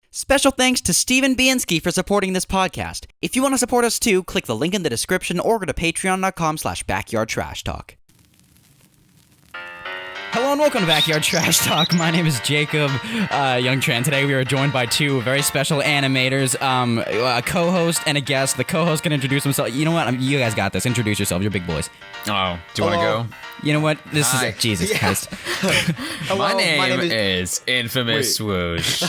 Special thanks to Steven Bienski for supporting this podcast. If you want to support us too, click the link in the description or go to patreon.com/backyardtrashtalk. Hello and welcome to Backyard Trash Talk. My name is Jacob Youngtran. Today we are joined by two very special animators, a co-host and a guest. The co-host can introduce himself. You know what? You guys got this. Introduce yourselves. You're big boys. Oh, do you want to go? You know what? This is Jesus Christ. My name is Infamous Swoosh.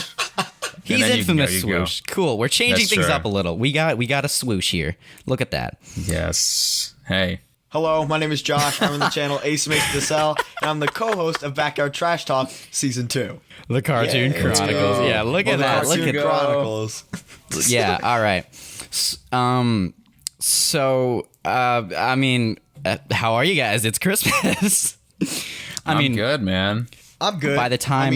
He's Infamous Swoosh. Cool. We're changing things up a little. We got a swoosh here. Look at that. Yes. Hey. Hello, my name is Josh. I'm on the channel Ace Makes the Cell, and I'm the co-host of Backyard Trash Talk Season 2. The Cartoon Chronicles. Yeah, look at that. Look at Chronicles. Yeah, all right. How are you guys? It's Christmas. I'm good, man. I'm good. By the time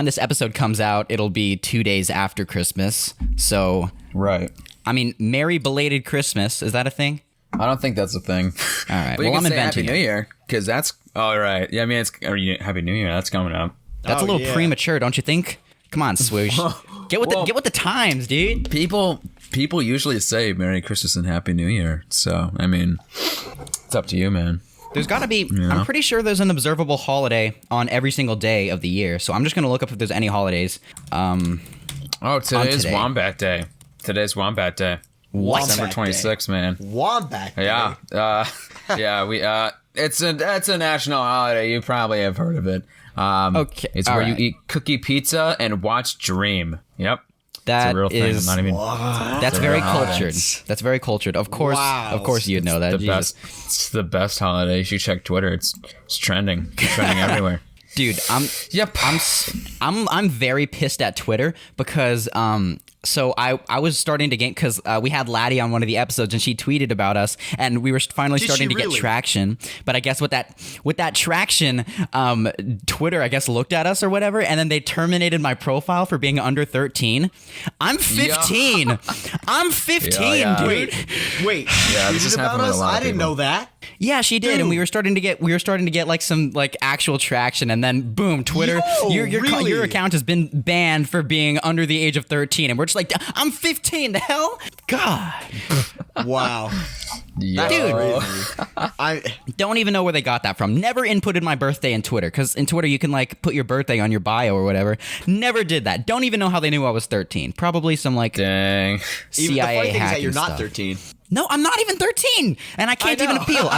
this episode comes out, it'll be 2 days after Christmas. So, right. I mean, Merry Belated Christmas. Is that a thing? I don't think that's a thing. All right. But well, I'm inventing Happy New Year, because that's all right. Yeah, I mean, Happy New Year. That's coming up. That's a little premature, don't you think? Come on, Swoosh. Get with the times, dude. People usually say Merry Christmas and Happy New Year. So, I mean, it's up to you, man. There's got to be, I'm pretty sure there's an observable holiday on every single day of the year. So I'm just going to look up if there's any holidays. Today's Wombat Day. Today's Wombat Day. What? December 26th, man. Wombat Day. Yeah. It's a national holiday. You probably have heard of it. Okay. It's where you eat cookie pizza and watch Dream. Yep. That it's a real thing. is, I'm not even, that's very cultured. That's very cultured. Of course, you'd know that. It's the best holiday. You should check Twitter. It's trending. It's trending everywhere. Dude, I'm very pissed at Twitter because so I was starting to gain, because we had Laddie on one of the episodes and she tweeted about us and we were finally starting to get traction. But I guess with that traction, Twitter, I guess, looked at us or whatever, and then they terminated my profile for being under 13. I'm 15. I'm 15, dude. Wait. Yeah, this is about us? I didn't know that. Yeah, she did, and we were starting to get like some like actual traction, and then boom, Twitter, your account has been banned for being under the age of 13, and we're just like, I'm 15. The hell, God. Wow. Dude, I don't even know where they got that from. Never inputted my birthday in Twitter, because in Twitter you can like put your birthday on your bio or whatever. Never did that. Don't even know how they knew I was 13. Probably some like dang CIA even the funny thing is that you're not stuff. 13. No, I'm not even 13, and I can't even appeal.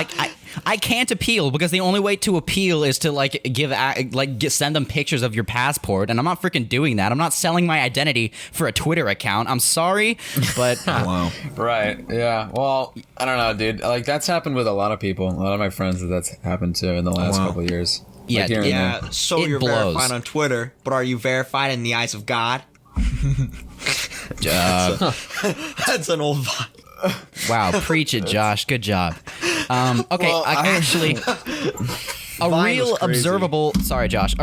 I can't appeal because the only way to appeal is to send them pictures of your passport, and I'm not freaking doing that. I'm not selling my identity for a Twitter account. I'm sorry, but wow. Right? Yeah. Well, I don't know, dude. Like that's happened with a lot of people. A lot of my friends that's happened to in the last couple of years. Yeah, like So you're verified on Twitter, but are you verified in the eyes of God? That's an old vibe. Wow, preach it, Josh. Good job. Okay, well, a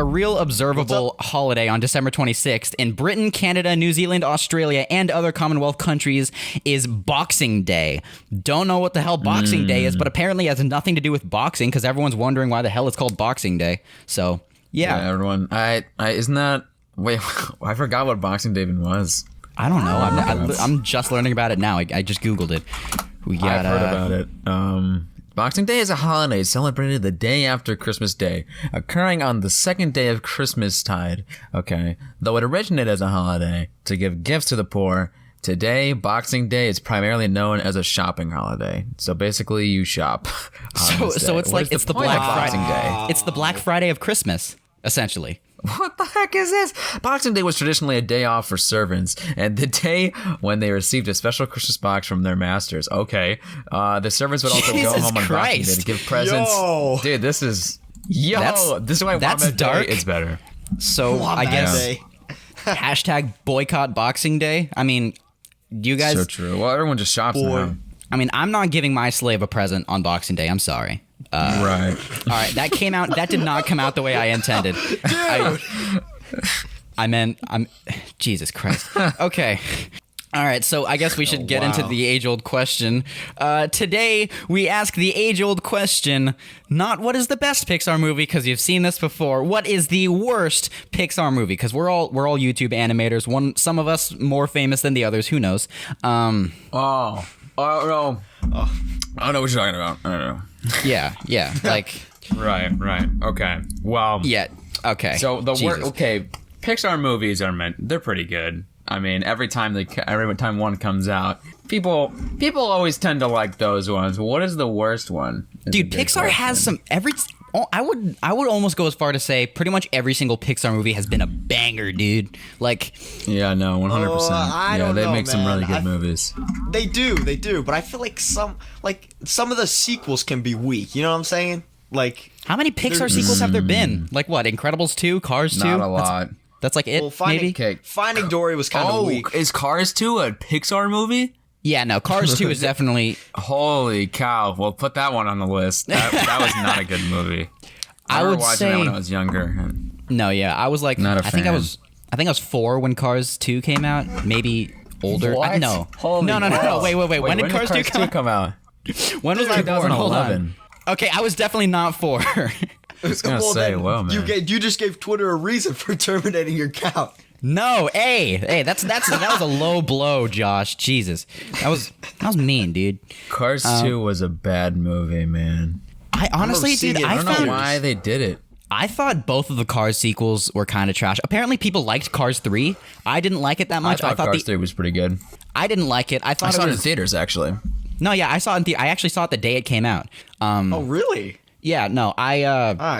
real observable holiday on December 26th in Britain, Canada, New Zealand, Australia, and other Commonwealth countries is Boxing Day. Don't know what the hell Boxing Day is, but apparently it has nothing to do with boxing because everyone's wondering why the hell it's called Boxing Day. So, yeah everyone. Isn't that... Wait, I forgot what Boxing Day even was. I don't know. I'm just learning about it now. I just Googled it. I've heard about it. Boxing Day is a holiday celebrated the day after Christmas Day, occurring on the second day of Christmastide. Okay. Though it originated as a holiday to give gifts to the poor, today, Boxing Day is primarily known as a shopping holiday. So basically, you shop. So it's like it's the Black Friday Day. It's the Black Friday of Christmas, essentially. What the heck is this? Boxing Day was traditionally a day off for servants, and the day when they received a special Christmas box from their masters. Okay, the servants would also go home on Boxing Day to give presents. Dude, this is this is why that's dark. Day is better. So I guess hashtag boycott Boxing Day. I mean, you guys. So true. Well, everyone just shops now. I mean, I'm not giving my slave a present on Boxing Day. I'm sorry. Right. All right. That did not come out the way I intended. I'm Jesus Christ. Okay. All right, so I guess we should get into the age-old question. Today, we ask the age-old question, not what is the best Pixar movie, because you've seen this before. What is the worst Pixar movie? Because we're all YouTube animators. Some of us more famous than the others. Who knows? No. I don't know what you're talking about. I don't know. Yeah. Like. Right. Okay. Well. Yeah. Okay. So Pixar movies they're pretty good. I mean, every time one comes out, people always tend to like those ones. What is the worst one? Dude, Pixar has some I would almost go as far to say pretty much every single Pixar movie has been a banger, dude. Like, yeah, no, 100%. They make some really good movies. They do, but I feel like some of the sequels can be weak. You know what I'm saying? Like, how many Pixar sequels have there been? Like what? Incredibles 2, Cars 2? Not a lot. That's like it, maybe? Finding Dory was kind of weak. Is Cars 2 a Pixar movie? Yeah, no, Cars 2 is definitely... Holy cow. Well, put that one on the list. That was not a good movie. I would watching say... that when I was younger. No, yeah, I was like... Not a fan. I think I was 4 when Cars 2 came out. Maybe older. What? No. Holy No. Wait. When did Cars 2 come out? When was I born? Hold on. Okay, I was definitely not 4. I was gonna say, whoa, man. You just gave Twitter a reason for terminating your account. No, hey, that was a low blow, Josh. Jesus, that was mean, dude. Cars 2 was a bad movie, man. I honestly, dude, I don't know why they did it. I thought both of the Cars sequels were kind of trash. Apparently, people liked Cars 3. I didn't like it that much. I thought Cars 3 was pretty good. I didn't like it. I saw it in theaters, actually. No, yeah, I saw it. I actually saw it the day it came out. Oh, really? Yeah, no,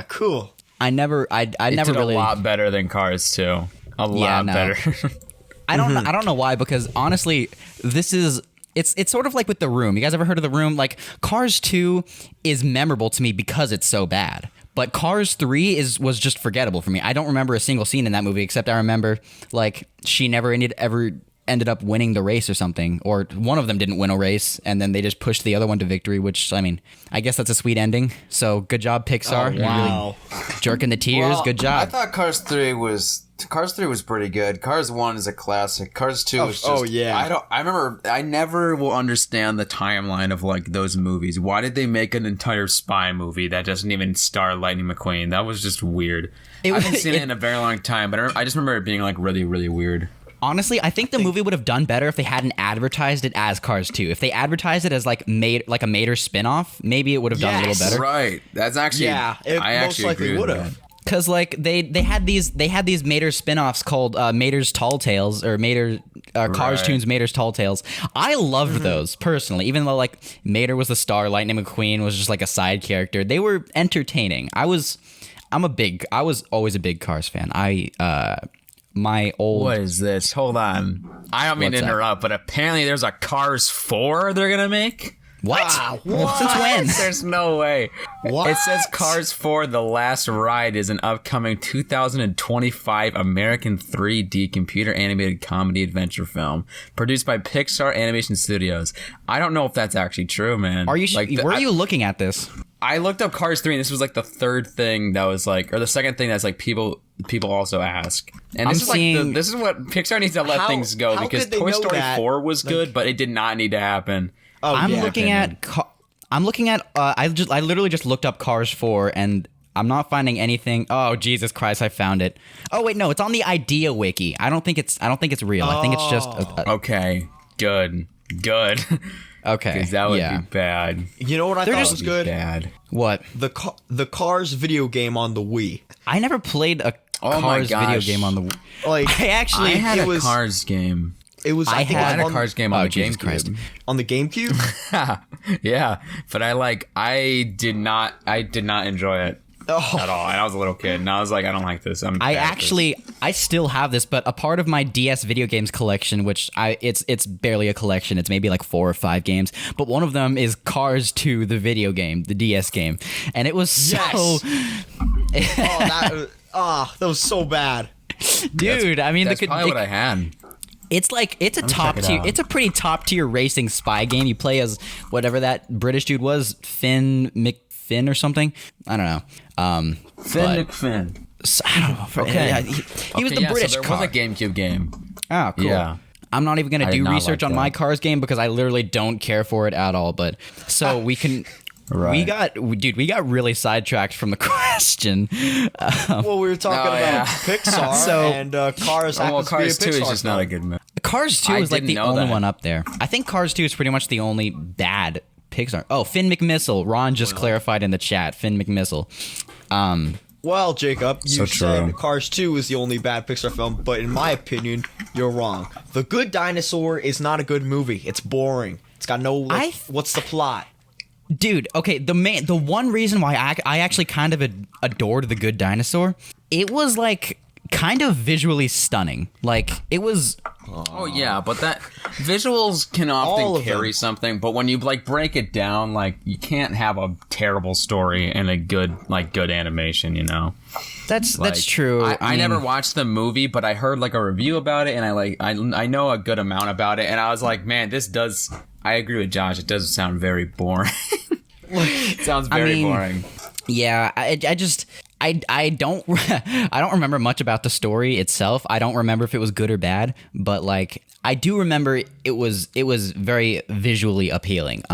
cool. I never really. A lot better than Cars 2. A lot better. I don't know why, because honestly, it's sort of like with The Room. You guys ever heard of The Room? Like, Cars 2 is memorable to me because it's so bad. But Cars 3 was just forgettable for me. I don't remember a single scene in that movie, except I remember like she never ended up winning the race or something, or one of them didn't win a race, and then they just pushed the other one to victory, which, I mean, I guess that's a sweet ending. So good job, Pixar. Oh, wow. Really jerking the tears. Well, good job. I thought Cars 3 was pretty good. Cars 1 is a classic. Cars 2 is just... Oh, yeah. I never will understand the timeline of, like, those movies. Why did they make an entire spy movie that doesn't even star Lightning McQueen? That was just weird. I haven't seen it in a very long time, but I just remember it being, like, really, really weird. Honestly, I think the movie would have done better if they hadn't advertised it as Cars 2. If they advertised it as like a Mater spinoff, maybe it would have done a little better. Right. That's actually it most likely would have. Because like they had these Mater spinoffs called Mater's Tall Tales or Cars Toons Mater's Tall Tales. I loved those personally, even though like Mater was the star, Lightning McQueen was just like a side character. They were entertaining. I was always a big Cars fan. What is this? Hold on. I don't mean to interrupt, but apparently there's a Cars 4 they're going to make? What? What? Since when? There's no way. What? It says Cars 4 The Last Ride is an upcoming 2025 American 3D computer animated comedy adventure film produced by Pixar Animation Studios. I don't know if that's actually true, man. Are you were you looking at this? I looked up Cars 3 and this was like the third thing that was like, or the second thing that's like people also ask. And this is what Pixar needs to let things go, because Toy Story 4 was good, but it did not need to happen. Oh, I'm looking at I literally just looked up Cars 4 and I'm not finding anything. Oh, Jesus Christ, I found it. Oh wait, no, it's on the Idea Wiki. I don't think it's real. I think it's just okay. Good. Okay. Because that would be bad. You know what I thought was good? Bad. What? The Cars video game on the Wii. I never played a Cars video game on the Wii. Like, I had a Cars game. It was. I had a Cars game on the GameCube. On the GameCube? Yeah, but I did not enjoy it at all. And I was a little kid, and I was like, I don't like this. I still have this, but a part of my DS video games collection, which it's barely a collection. It's maybe like 4 or 5 games, but one of them is Cars 2, the video game, the DS game, and it was so. That was so bad, dude. I mean, that's probably what I had. It's a top tier. It's a pretty top tier racing spy game. You play as whatever that British dude was, Finn McFinn or something. I don't know. Finn McFinn. I don't know. Okay. He was the British so there car. was a GameCube game. Oh, cool. Yeah. I'm not even going to I did do not research like on my that. Cars game because I literally don't care for it at all. But so we can. Right. We got really sidetracked from the question. Well, we were talking about yeah. Pixar and Cars happens Cars to be 2 a Pixar is just not a good movie. Cars 2 I is like didn't the know only that. one up there. I think Cars 2 is pretty much the only bad Pixar. Oh, Finn McMissile. Ron just clarified in the chat. Finn McMissile. Well, Jacob, you So said true. Cars 2 is the only bad Pixar film, but in my opinion, you're wrong. The Good Dinosaur is not a good movie. It's boring. It's got no. What's the plot? Dude, okay, the one reason why I actually kind of adored The Good Dinosaur, it was like kind of visually stunning. Like it was Oh yeah, but that visuals can All often of carry them. something, but when you like break it down, like you can't have a terrible story and a good animation, you know. that's Like, true. I mean, never watched the movie, but I heard like a review about it, and I know a good amount about it, and I was like, man, this does. I agree with Josh. It does sound very boring. It sounds very boring. Yeah, I don't I don't remember much about the story itself. I don't remember if it was good or bad, but like I do remember it was very visually appealing.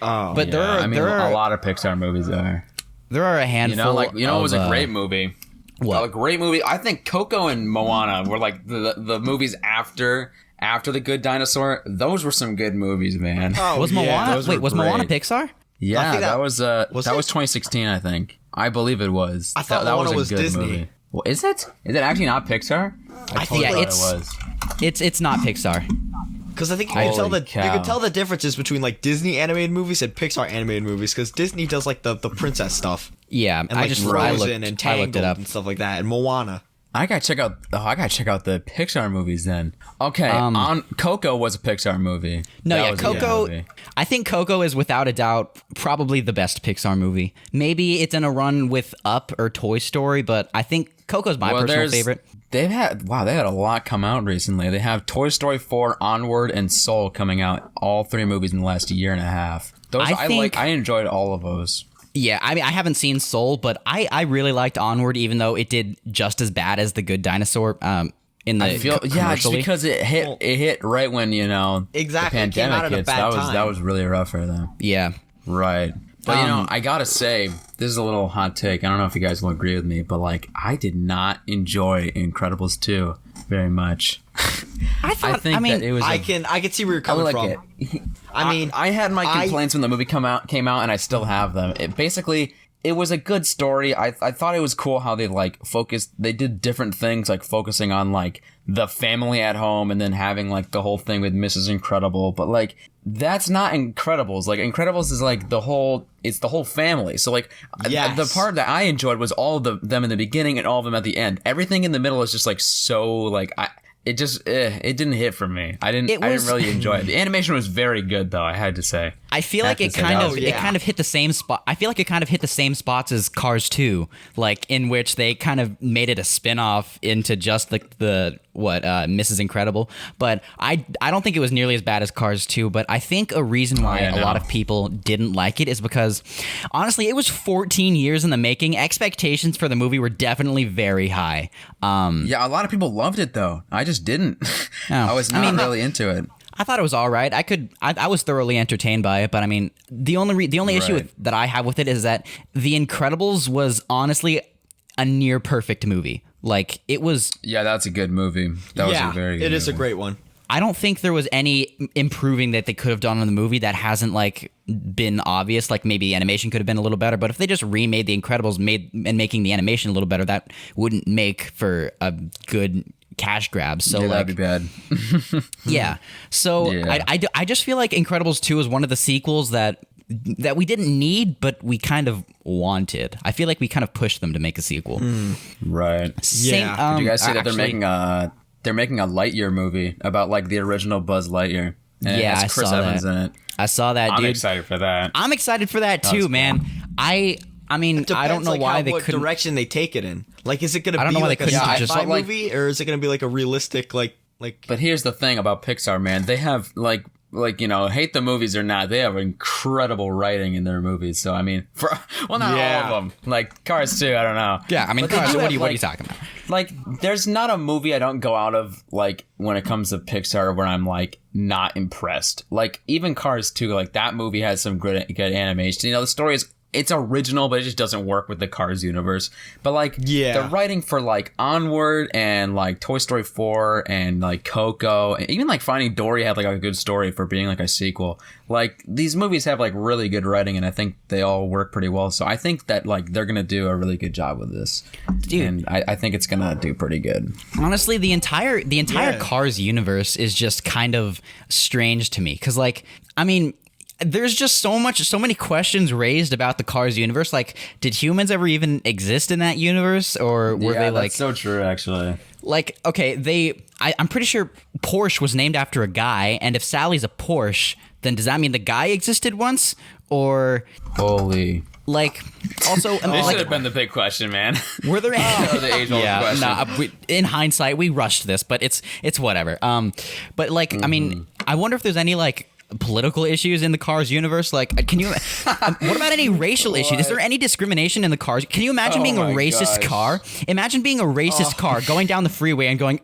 But there are a lot of Pixar movies are. there are a handful. It was a great movie. What? A great movie. I think Coco and Moana were like the movies after The Good Dinosaur. Those were some good movies, man. Oh, Was yeah. Moana? those Wait, were was Moana great. Pixar? Yeah, think that was that was was it? 2016, I think. I believe it was. I thought that Moana was a was good Disney. movie. Well, is it? Is it actually not Pixar? I think totally it's- thought it was. It's not Pixar. Because I think you can Holy tell cow. the differences between like Disney animated movies and Pixar animated movies. Because Disney does like the princess stuff Yeah, and I like just Frozen I and looked Tangled it up. and stuff like that, and Moana. I gotta check out. Oh, I gotta check out the Pixar movies then. Okay, Coco was a Pixar movie. No, That yeah, was a good Coco. movie. I think Coco is without a doubt probably the best Pixar movie. Maybe it's in a run with Up or Toy Story, but I think Coco's my personal favorite. They had a lot come out recently. They have Toy Story 4, Onward, and Soul coming out. All three movies in the last year and a half. Those I enjoyed all of those. Yeah, I mean, I haven't seen Soul, but I really liked Onward, even though it did just as bad as The Good Dinosaur. In the Just commercially. because it hit right when Exactly, the it came pandemic out at a hit. bad That time. was really rough for them. Yeah. Right. But I gotta say, this is a little hot take. I don't know if you guys will agree with me, but like I did not enjoy Incredibles 2 very much. I thought. I mean, that it was I can see where you're coming from. I mean, I had my complaints when the movie came out, and I still have them. It was a good story. I thought it was cool how they like focused. They did different things, like focusing on like the family at home, and then having like the whole thing with Mrs. Incredible. But like that's not Incredibles. Like Incredibles is like it's the whole family. So like Yes. the part that I enjoyed was all of them in the beginning and all of them at the end. Everything in the middle is just like so like it didn't hit for me. I didn't really enjoy it. The animation was very good though, I had to say. I feel like it kind of hit the same spot. I feel like it kind of hit the same spots as Cars 2, like in which they kind of made it a spin-off into just the Mrs. Incredible. But I don't think it was nearly as bad as Cars 2, but I think a reason why a lot of people didn't like it is because honestly, it was 14 years in the making. Expectations for the movie were definitely very high. Yeah, a lot of people loved it though. I just didn't. I was not really into it. I thought it was all right. I was thoroughly entertained by it, but I mean, the only issue that I have with it is that The Incredibles was honestly a near perfect movie. Like it was. Yeah, that's a good movie. That was a very good it is a movie. great one. I don't think there was any improving that they could have done on the movie that hasn't like been obvious. Like maybe the animation could have been a little better, but if they just remade The Incredibles, making the animation a little better, that wouldn't make for a good cash grab. So Yeah, like, that'd be bad. yeah. So Yeah. I just feel like Incredibles 2 is one of the sequels that we didn't need, but we kind of wanted. I feel like we kind of pushed them to make a sequel. Right. Yeah. Did you guys see that actually, they're making a Lightyear movie about like the original Buzz Lightyear? And it Yeah, has I Chris saw Evans that. in it. I saw that, I'm dude. excited for that. I'm excited for that too, cool. man. I mean, I don't know why they what couldn't. direction they take it in. Like, is it going to I don't be know why like they a couldn't sci-fi just- but, like- movie, or is it going to be like a realistic like? But here's the thing about Pixar, man. They have like like, you know, hate the movies or not, they have incredible writing in their movies. So I mean, not all of them. Like Cars 2, I don't know. Yeah, I mean, Cars, what are you talking about? Like, there's not a movie I don't go out of, like, when it comes to Pixar where I'm, like, not impressed. Like, even Cars 2, like, that movie has some good animation. You know, the story is, it's original, but it just doesn't work with the Cars universe. But, like, the writing for, like, Onward and, like, Toy Story 4 and, like, Coco, and even, like, Finding Dory had, like, a good story for being, like, a sequel. Like, these movies have, like, really good writing, and I think they all work pretty well. So I think that, like, they're going to do a really good job with this. Dude. And I think it's going to do pretty good. Honestly, the entire Cars universe is just kind of strange to me. Because, like, I mean... There's just so many questions raised about the Cars universe. Like, did humans ever even exist in that universe, or were they like? That's so true, actually. Like, okay, I'm pretty sure Porsche was named after a guy, and if Sally's a Porsche, then does that mean the guy existed once, or? Holy. Like, also, this should have been the big question, man. Were there any? The age-old question. In hindsight, we rushed this, but it's whatever. But like, I mean, I wonder if there's any like political issues in the Cars universe. Like, can you what about any racial issues? Is there any discrimination in the Cars? Can you imagine being a racist car? Imagine being a racist car going down the freeway and going,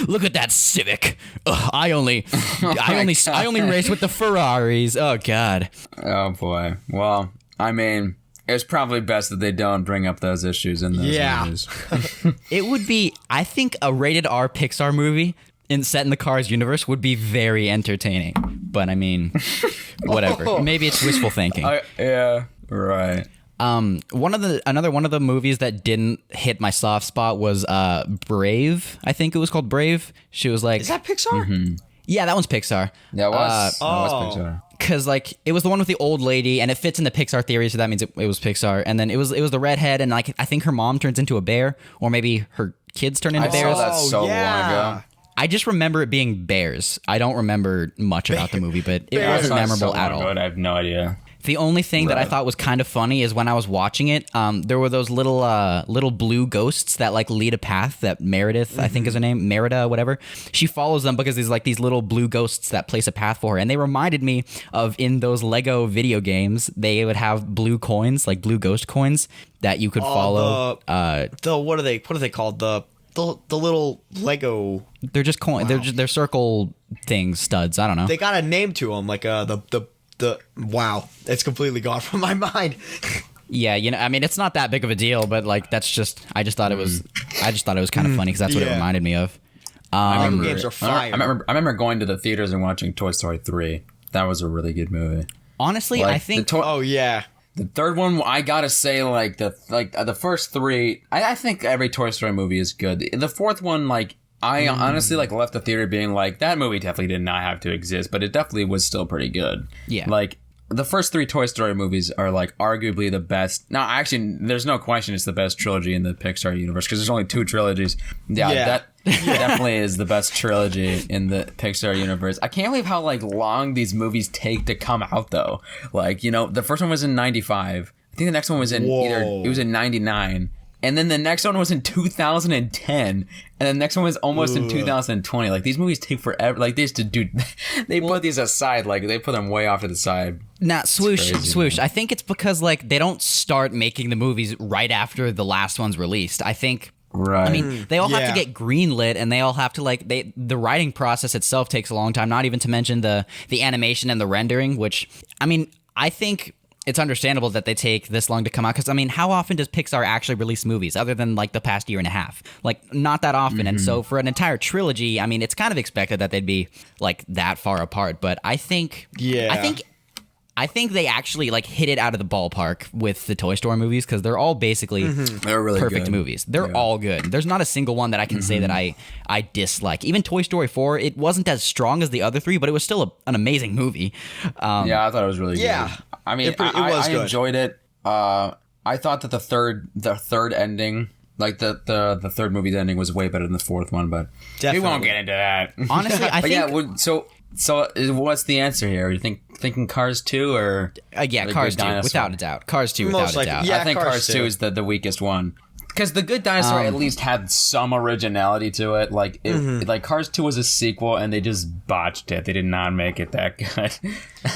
look at that Civic. I only race with the Ferraris. Oh god. Oh boy. Well, I mean, it's probably best that they don't bring up those issues in those movies. It would be, I think, a rated R Pixar movie set in the Cars universe would be very entertaining. But I mean, whatever. Maybe it's wishful thinking. Yeah, right. Another one of the movies that didn't hit my soft spot was Brave. I think it was called Brave. She was like, is that Pixar? Mm-hmm. Yeah, that one's Pixar. That was Pixar. Because like it was the one with the old lady, and it fits in the Pixar theory, so that means it was Pixar. And then it was the redhead, and like I think her mom turns into a bear, or maybe her kids turn into bears. I saw that so long ago. I just remember it being bears. I don't remember much about the movie, but it wasn't memorable at all. I have no idea. The only thing that I thought was kind of funny is when I was watching it, there were those little blue ghosts that like lead a path that Meredith, I think is her name, Merida, whatever. She follows them because there's like these little blue ghosts that place a path for her. And they reminded me of in those Lego video games, they would have blue coins, like blue ghost coins that you could follow. What are they called? The little Lego. They're just coins. Wow. They're circle things, studs. I don't know. They got a name to them, like the wow. It's completely gone from my mind. Yeah, you know, I mean, it's not that big of a deal, but like that's just. I just thought it was kind of funny because that's what it reminded me of. Games are fire. I remember going to the theaters and watching Toy Story 3. That was a really good movie. Honestly, like, I think. The third one, I gotta say, like the first three, I think every Toy Story movie is good. The fourth one, like I honestly like left the theater being like that movie definitely did not have to exist, but it definitely was still pretty good. Yeah, like the first three Toy Story movies are like arguably the best. Now, actually, there's no question it's the best trilogy in the Pixar universe because there's only two trilogies. That definitely is the best trilogy in the Pixar universe. I can't believe how like long these movies take to come out though. Like, you know, the first one was in 95. I think the next one was in it was in 99. And then the next one was in 2010, and the next one was almost in 2020. Like, these movies take forever. Like, they put these aside. Like, they put them way off to the side. Nah, Swoosh. I think it's because, like, they don't start making the movies right after the last one's released. I think... Right. I mean, they all have to get greenlit, and they all have to, like... The writing process itself takes a long time, not even to mention the animation and the rendering, which... I mean, I think... It's understandable that they take this long to come out because, I mean, how often does Pixar actually release movies other than, like, the past year and a half? Like, not that often. Mm-hmm. And so for an entire trilogy, I mean, it's kind of expected that they'd be, like, that far apart. But I think... I think they actually, like, hit it out of the ballpark with the Toy Story movies because they're all basically they're really perfect good. Movies. They're all good. There's not a single one that I can say that I dislike. Even Toy Story 4, it wasn't as strong as the other three, but it was still an amazing movie. I thought it was really good. I mean, I enjoyed it. I thought that the third ending, like the third movie's ending, was way better than the fourth one, but we won't get into that. Honestly, I think... So what's the answer here? Are you thinking Cars 2 or Cars 2 without a doubt. Cars 2 without a doubt. Yeah, I think Cars 2 is the weakest one. Because The Good Dinosaur at least had some originality to it. Like, like Cars 2 was a sequel, and they just botched it. They did not make it that good.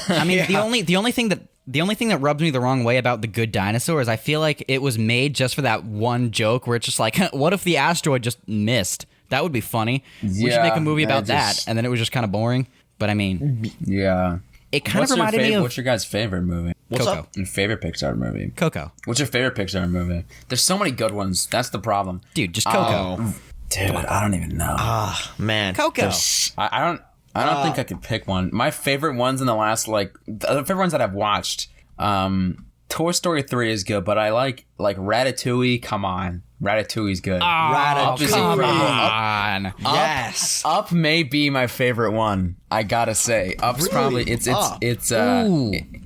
I mean, the only thing that rubs me the wrong way about The Good Dinosaur is I feel like it was made just for that one joke where it's just like, what if the asteroid just missed? That would be funny. We should make a movie about that. And then it was just kind of boring. But I mean, yeah. It kind of reminded me of... What's your guys' favorite movie? Coco. Your favorite Pixar movie? Coco. What's your favorite Pixar movie? There's so many good ones. That's the problem. Dude, just Coco. Dude, I don't even know. Man. Coco. I don't think I could pick one. My favorite ones in the last, the favorite ones that I've watched, Toy Story 3 is good, but I like Ratatouille. Come on. Ratatouille's good. Ratatouille. Come on. Yes. Up may be my favorite one. I gotta say, Up's Really? probably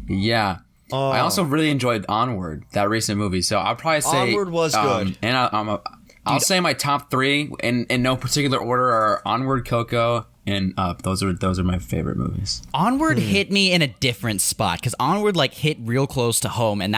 yeah. I also really enjoyed Onward, that recent movie. So I'll probably say Onward was good. And I'll say my top three in no particular order are Onward, Coco, and Up. Those are my favorite movies. Onward hit me in a different spot because Onward hit real close to home, and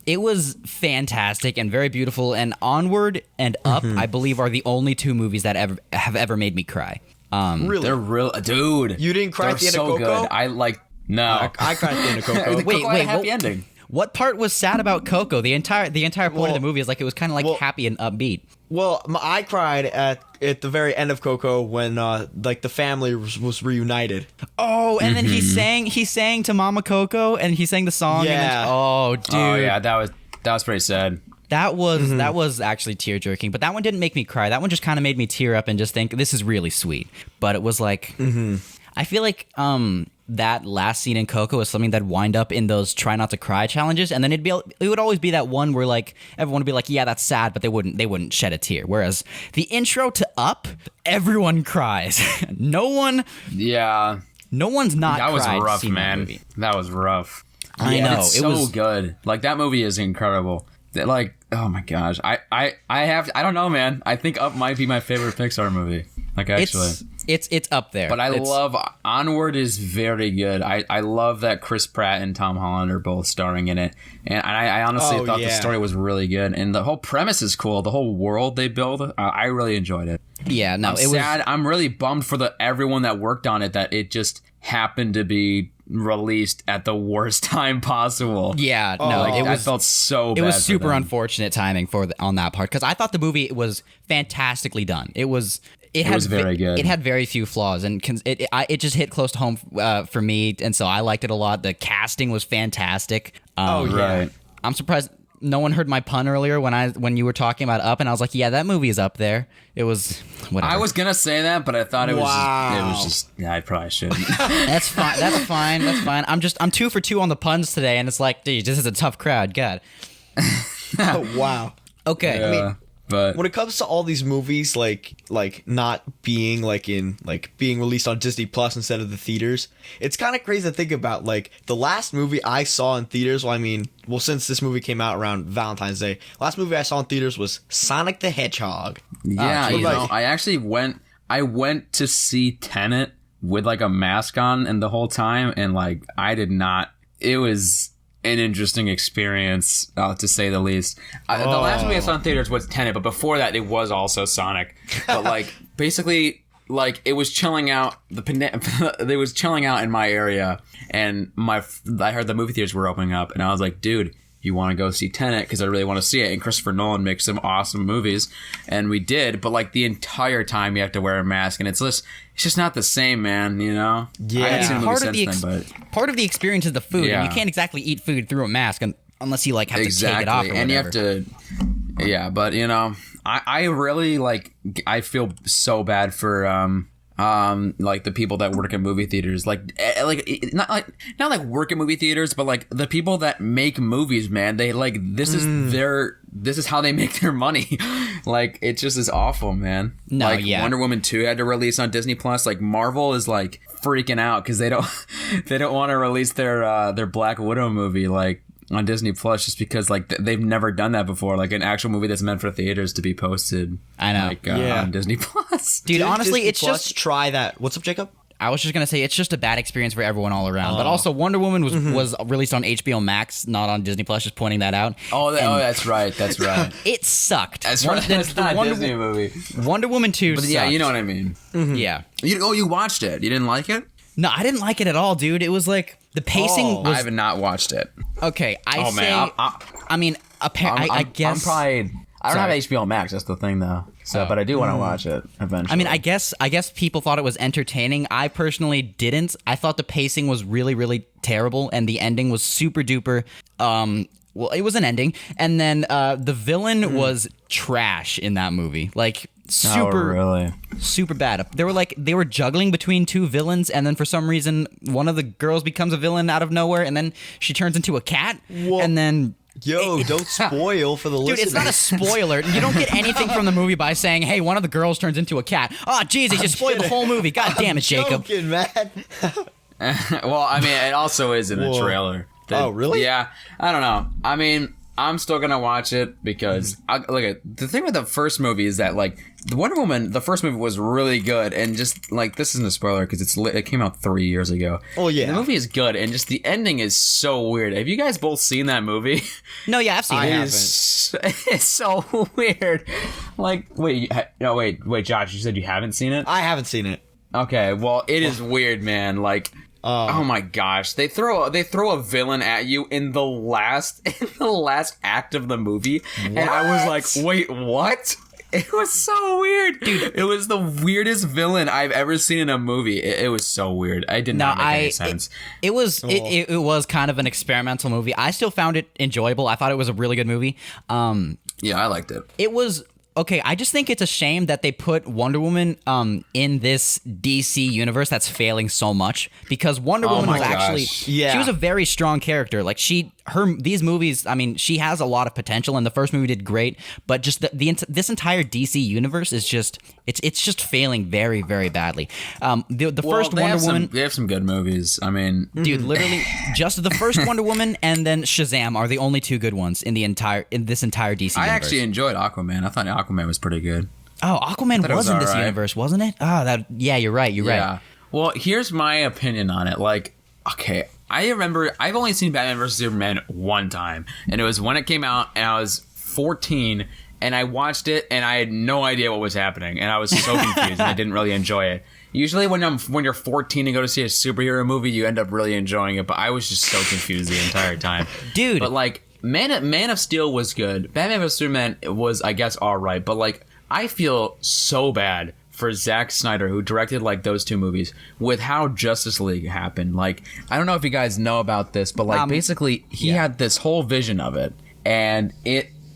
it was fantastic and very beautiful. And Onward and Up, I believe, are the only two movies that have ever made me cry. Really? They're real, dude. You didn't cry at the end of Coco? Good. No. I cried at the end of Coco. Wait, happy ending. What part was sad about Coco? The entire point of the movie is it was kind of happy and upbeat. Well, I cried at the very end of Coco when the family was reunited. Oh, and then he sang to Mama Coco, and he sang the song. Yeah. And then, dude. Oh yeah, that was pretty sad. That was actually tear jerking, but that one didn't make me cry. That one just kind of made me tear up and just think this is really sweet. But it was I feel like that last scene in Coco is something that wind up in those try not to cry challenges, and then it would always be that one where everyone would be like, yeah, that's sad, but they wouldn't shed a tear. Whereas the intro to Up, everyone cries. No one's not. That was cried rough, seeing man. That movie. That was rough. I know. It's so good. That movie is incredible. Oh my gosh. I don't know, man. I think Up might be my favorite Pixar movie. Actually. It's up there. But I love Onward is very good. I love that Chris Pratt and Tom Holland are both starring in it. And I honestly thought the story was really good. And the whole premise is cool. The whole world they build, I really enjoyed it. Yeah, no, I'm really bummed for everyone that worked on it that it just happened to be released at the worst time possible. Yeah, no, I felt so bad. It was super unfortunate timing on that part because I thought the movie was fantastically done. It was very good. It had very few flaws, and it just hit close to home for me, and so I liked it a lot. The casting was fantastic. Right. I'm surprised no one heard my pun earlier when you were talking about Up, and I was like, yeah, that movie is up there. It was whatever. I was gonna say that, but I thought it was just yeah, I probably shouldn't. That's fine. That's fine. I'm 2 for 2 on the puns today, and it's dude, this is a tough crowd. God. Oh, wow. Okay. Yeah. I mean, But when it comes to all these movies, not being being released on Disney Plus instead of the theaters, it's kind of crazy to think about. The last movie I saw in theaters, since this movie came out around Valentine's Day, last movie I saw in theaters was Sonic the Hedgehog. yeah, I actually went to see Tenet with a mask on and the whole time, and I did not. It was an interesting experience, to say the least. The last movie I saw in theaters was Tenet, but before that, it was also Sonic. But basically, it was chilling out. It was chilling out in my area, and I heard the movie theaters were opening up, and I was like, dude, you want to go see Tenet? Because I really want to see it. And Christopher Nolan makes some awesome movies, and we did. But the entire time, you have to wear a mask, and it's just not the same, man. You know? Yeah. I haven't seen the movie since then, but part of the experience is the food, and you can't exactly eat food through a mask unless you have to take it off. Or and whatever. you have to. Yeah, but I really I feel so bad for the people that work in movie theaters, not work in movie theaters, but the people that make movies, man. They this is how they make their money. It just is awful, man. No, yeah. Wonder Woman 2 had to release on Disney Plus. Marvel is freaking out because they don't want to release their Black Widow movie on Disney Plus just because they've never done that before, an actual movie that's meant for theaters to be posted. I know. On Disney Plus. Dude, honestly, Disney it's Plus, just try that. What's up, Jacob? I was just gonna say it's just a bad experience for everyone all around. But also, Wonder Woman was released on HBO Max, not on Disney Plus. Just pointing that out. That's right. That's right. It sucked. That's right. That's not a Disney movie. Wonder Woman 2 But sucked. yeah, you know what I mean. Yeah. You watched it. You didn't like it? No, I didn't like it at all, dude. It was like the pacing was I have not watched it. okay. I guess. I don't have HBO Max. That's the thing, though. So, but I do want to watch it eventually. I mean, I guess people thought it was entertaining. I personally didn't. I thought the pacing was really, really terrible, and the ending was super duper. Well, it was an ending, and then the villain was trash in that movie. Like super bad. They were juggling between two villains, and then for some reason, one of the girls becomes a villain out of nowhere, and then she turns into a cat, and then. Yo, don't spoil for the listeners. Dude, it's not a spoiler. You don't get anything from the movie by saying, hey, one of the girls turns into a cat. Oh, Jesus, you spoiled the whole movie. God damn it, Jacob. Joking, man. Well, I mean, it also is in the trailer. Oh, really? Yeah. I don't know. I mean, I'm still going to watch it because, the thing with the first movie is that, like, the Wonder Woman, the first movie was really good, and just, like, this isn't a spoiler because it came out 3 years ago. Oh, yeah. The movie is good, and just the ending is so weird. Have you guys both seen that movie? No, yeah, I've seen it. It's so weird. Like, wait, Josh, you said you haven't seen it? I haven't seen it. Okay, well, it is weird, man. Like, oh my gosh, they throw a villain at you in the last act of the movie, and I was like, wait, what? It was so weird, dude. It was the weirdest villain I've ever seen in a movie. It was so weird. I did not make any sense. It was kind of an experimental movie. I still found it enjoyable. I thought it was a really good movie. Yeah, I liked it. It was. Okay, I just think it's a shame that they put Wonder Woman in this DC universe that's failing so much, because Wonder Woman was actually she was a very strong character. Like these movies, I mean, she has a lot of potential, and the first movie did great, but just this entire DC universe is just it's just failing very, very badly. The first Wonder Woman, they have some good movies. I mean, dude, literally just the first Wonder Woman and then Shazam are the only two good ones in this entire DC universe. I actually enjoyed Aquaman. I thought Aquaman was pretty good. Oh, Aquaman was in this universe, wasn't it? Oh, you're right. You're right. Well, here's my opinion on it. Like, okay, I remember I've only seen Batman vs. Superman one time, and it was when it came out, and I was 14, and I watched it, and I had no idea what was happening, and I was so confused, and I didn't really enjoy it. Usually when you're 14 and go to see a superhero movie, you end up really enjoying it, but I was just so confused the entire time. Dude. But, like, Man of Steel was good. Batman vs. Superman was, I guess, all right. But, like, I feel so bad for Zack Snyder, who directed, like, those two movies, with how Justice League happened. Like, I don't know if you guys know about this, but, like, basically, he had this whole vision of it, and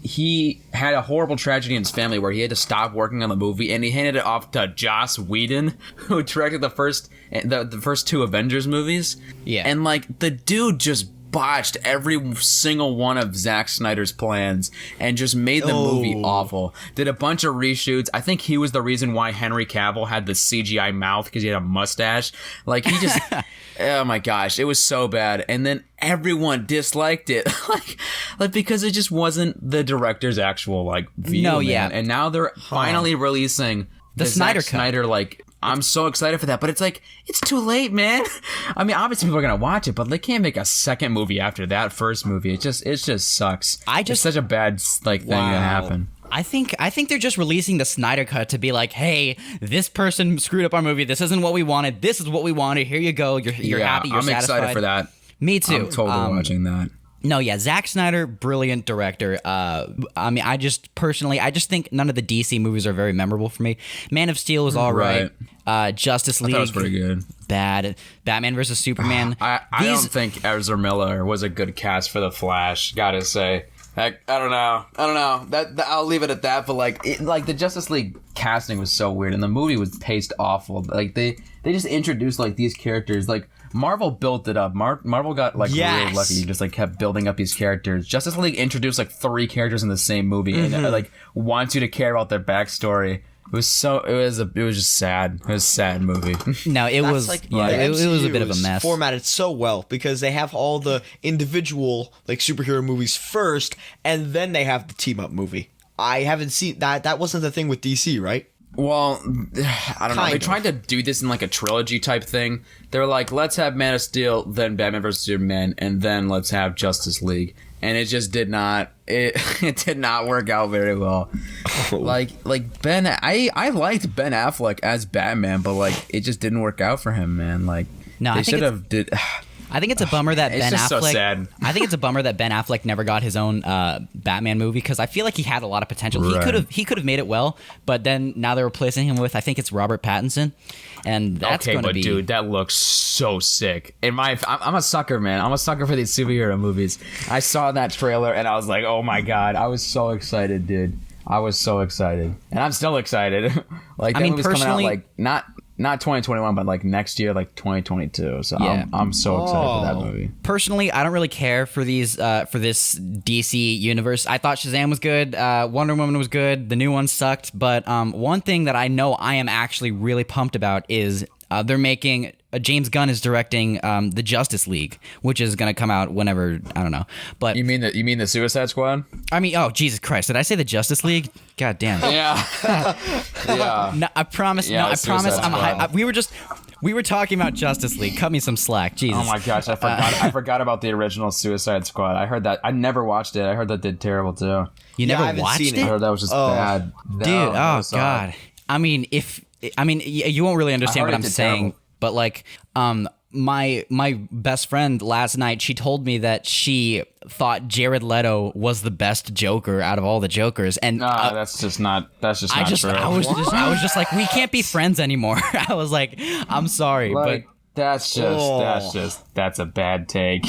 he had a horrible tragedy in his family where he had to stop working on the movie, and he handed it off to Joss Whedon, who directed the first two Avengers movies. Yeah. And, like, the dude just botched every single one of Zack Snyder's plans and just made the movie awful. Did a bunch of reshoots. I think he was the reason why Henry Cavill had the CGI mouth, because he had a mustache. Like, he just oh my gosh, it was so bad. And then everyone disliked it. like because it just wasn't the director's actual, like, view. No, yeah. And now they're finally releasing the Snyder Zack Snyder, like, I'm so excited for that, but it's like, it's too late, man. I mean, obviously people are gonna watch it, but they can't make a second movie after that first movie. It just sucks. It's such a bad, like, thing to happen. I think they're just releasing the Snyder Cut to be like, hey, this person screwed up our movie. This isn't what we wanted. This is what we wanted. Here you go. You're happy. You're satisfied. I'm excited for that. Me too. I'm totally watching that. No, yeah, Zack Snyder, brilliant director. I mean, I just think none of the DC movies are very memorable for me. Man of Steel was all right. Justice League, I thought it was pretty good. Bad. Batman versus Superman. I don't think Ezra Miller was a good cast for the Flash. Gotta say, I don't know. That I'll leave it at that. But like the Justice League casting was so weird, and the movie was paced awful. Like they just introduced, like, these characters, like. Marvel built it up. Marvel got, like, really lucky. Just, like, kept building up these characters. Justice League introduced, like, 3 characters in the same movie, and like wants you to care about their backstory. It was just sad. It was a sad movie. No, it was like, it was a bit of a mess. Formatted so well because they have all the individual, like, superhero movies first, and then they have the team up movie. I haven't seen that. That wasn't the thing with DC, right? Well, I don't know. They tried to do this in like a trilogy type thing. They were like, let's have Man of Steel, then Batman vs Superman, and then let's have Justice League. And it just did not. It did not work out very well. Like Ben, I liked Ben Affleck as Batman, but like it just didn't work out for him, man. Like No, they should have did. I think it's a bummer that It's Ben just Affleck. so sad. I think it's a bummer that Ben Affleck never got his own Batman movie because I feel like he had a lot of potential. Right. He could have made it well, but then now they're replacing him with I think it's Robert Pattinson, and that's Okay, going to but be. dude, that looks so sick. I'm a sucker, man. I'm a sucker for these superhero movies. I saw that trailer and I was like, oh my god, I was so excited, dude. I was so excited, and I'm still excited. Like that movie's coming out like not 2021, but like next year, like 2022. So Yeah. I'm so excited for that movie. Personally, I don't really care for these for this DC universe. I thought Shazam was good, Wonder Woman was good, the new one sucked. But one thing that I know I am actually really pumped about is they're making. James Gunn is directing the Justice League, which is going to come out whenever I don't know. But You mean the Suicide Squad? I mean, oh Jesus Christ! Did I say the Justice League? God damn. Yeah, yeah. No, I promise. Yeah, No, I Suicide promise. Squad. We were talking about Justice League. Cut me some slack. Jesus. Oh my gosh, I forgot. I forgot about the original Suicide Squad. I heard that. I never watched it. I heard that did terrible too. You Yeah, I never haven't watched seen it? I heard that was just bad. Dude, No, oh never saw god. it. I mean, you won't really understand heard what it I'm did saying, terrible. but like, my best friend last night, she told me that she thought Jared Leto was the best Joker out of all the Jokers, and Nah, that's just not true. I was just like, we can't be friends anymore. I was like, I'm sorry, Like, but. that's a bad take.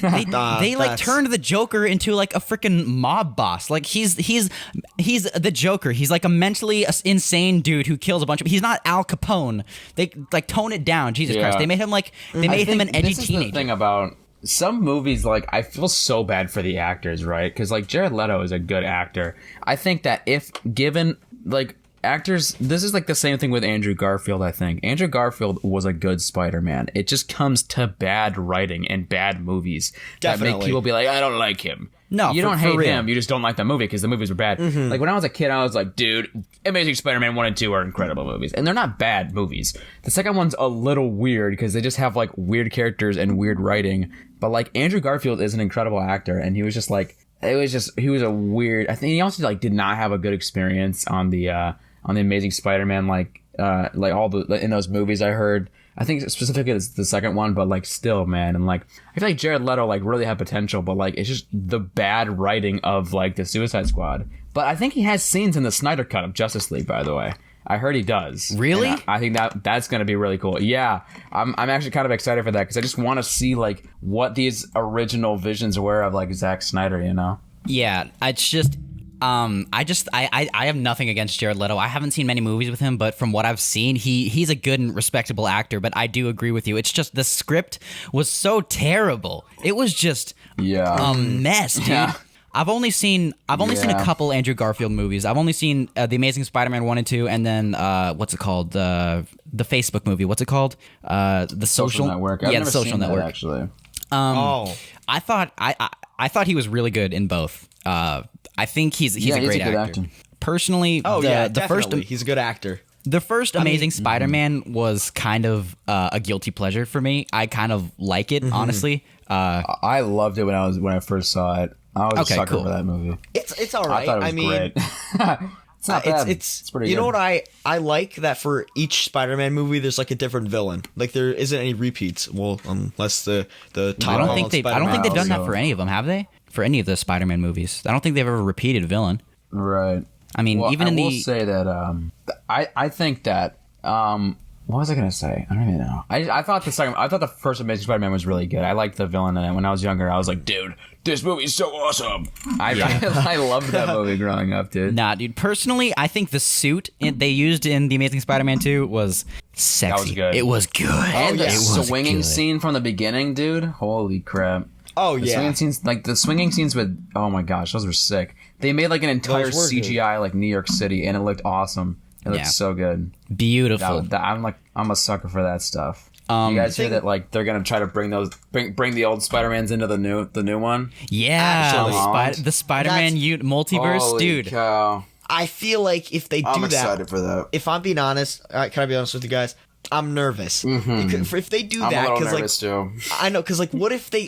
They like that's- turned the Joker into like a freaking mob boss. Like he's the Joker. He's like a mentally insane dude who kills a bunch of. He's not Al Capone. They like tone it down. Jesus Yeah. Christ. They made him like an edgy this is the teenager. thing about some movies. Like, I feel so bad for the actors, right? Because like Jared Leto is a good actor. I think that if given like actors, this is like the same thing with Andrew Garfield. I think Andrew Garfield was a good Spider-Man. It just comes to bad writing and bad movies that make Definitely. people be like, I don't like him. No, you for- don't for hate real. him. You just don't like the movie because the movies were bad. Like when I was a kid, I was like, dude, Amazing Spider-Man 1 and 2 are incredible movies, and they're not bad movies. The second one's a little weird because they just have like weird characters and weird writing. But like Andrew Garfield is an incredible actor, and he was just like, he was a weird. I think he also like did not have a good experience on the Amazing Spider-Man, like all the in those movies. I heard, I think specifically it's the second one, but like still, man, and like I feel like Jared Leto like really had potential, but like it's just the bad writing of like the Suicide Squad. But I think he has scenes in the Snyder cut of Justice League, by the way. I heard he does. Really? And I think that's gonna be really cool. Yeah, I'm actually kind of excited for that because I just want to see like what these original visions were of like Zack Snyder. You know? Yeah, it's just. I have nothing against Jared Leto. I haven't seen many movies with him, but from what I've seen, he's a good and respectable actor. But I do agree with you. It's just the script was so terrible. It was just Yeah. a mess, dude. Yeah. I've only seen a couple Andrew Garfield movies. I've only seen The Amazing Spider-Man 1 and 2, and then what's it called? The Facebook movie. What's it called? The Social Network. Yeah, I've the never Social seen Network. that, actually. I thought he was really good in both. I think he's a he's great a good actor. actor. Personally, Oh the yeah, first definitely. He's a good actor. the first Amazing Spider-Man was kind of a guilty pleasure for me. I kind of like it, honestly. I loved it when I first saw it. I was Okay, a sucker cool. for that movie. It's all I right. thought it was mean, great. It's not bad. it's pretty you good. know what I like that for each Spider-Man movie there's like a different villain. Like there isn't any repeats. Well, unless the I top don't think they've done that for any of them, have they? For any of the Spider-Man movies, I don't think they've ever repeated a villain. Right. I mean, Well, even I in will the say that I think that what was I gonna say? I don't even know. I thought the first Amazing Spider-Man was really good. I liked the villain in it. When I was younger, I was like, dude, this movie's so awesome. I loved that movie growing up, dude. Nah, dude. Personally, I think the suit they used in the Amazing Spider-Man 2 was sexy. That was good. It was good. And the It was swinging good. scene from the beginning, dude. Holy crap. Oh The yeah. swinging scenes with, oh my gosh, those were sick. They made like an entire Those were good. CGI like New York City, and it looked awesome. It looked Yeah. so good. Beautiful. I'm a sucker for that stuff. You guys hear that like they're gonna try to bring the old Spider-Mans into the new one? Yeah, Actually, the Spider-Man multiverse, Holy dude. cow. I feel like if they do I'm that, excited for that. if I'm being honest, can I be honest with you guys? I'm nervous. If they do I'm that, a little because nervous too. I know, because like, what if they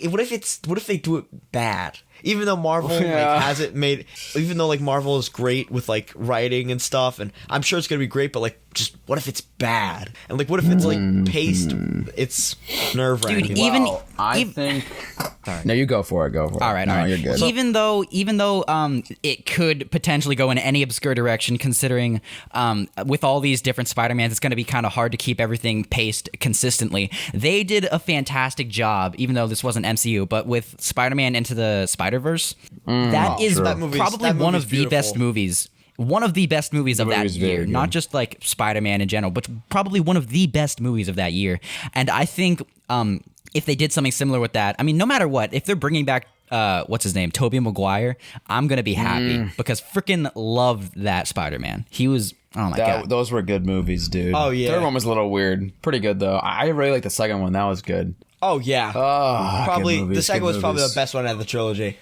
do it bad? Even though Marvel Yeah. like, hasn't made, even though like Marvel is great with like writing and stuff, and I'm sure it's gonna be great, but like, just what if it's bad? And like, what if it's like paced? It's nerve wracking. Dude, even I think. No, you go for it. Go for it. All right, no, all right. You're good. Even though it could potentially go in any obscure direction, considering with all these different Spider-Mans, it's going to be kind of hard to keep everything paced consistently. They did a fantastic job, even though this wasn't MCU, but with Spider-Man Into the Spider-Verse, that is probably one of the best movies. One of the best movies of that year, not just like Spider-Man in general, but probably one of the best movies of that year. And I think if they did something similar with that, I mean, no matter what, if they're bringing back what's his name, Tobey Maguire, I'm gonna be happy because freaking loved that Spider-Man. He was, oh my god, those were good movies, dude. Oh, yeah. Third one was a little weird. Pretty good though. I really like the second one. That was good. Oh yeah, probably good movies, the second good was probably movies. the best one out of the trilogy.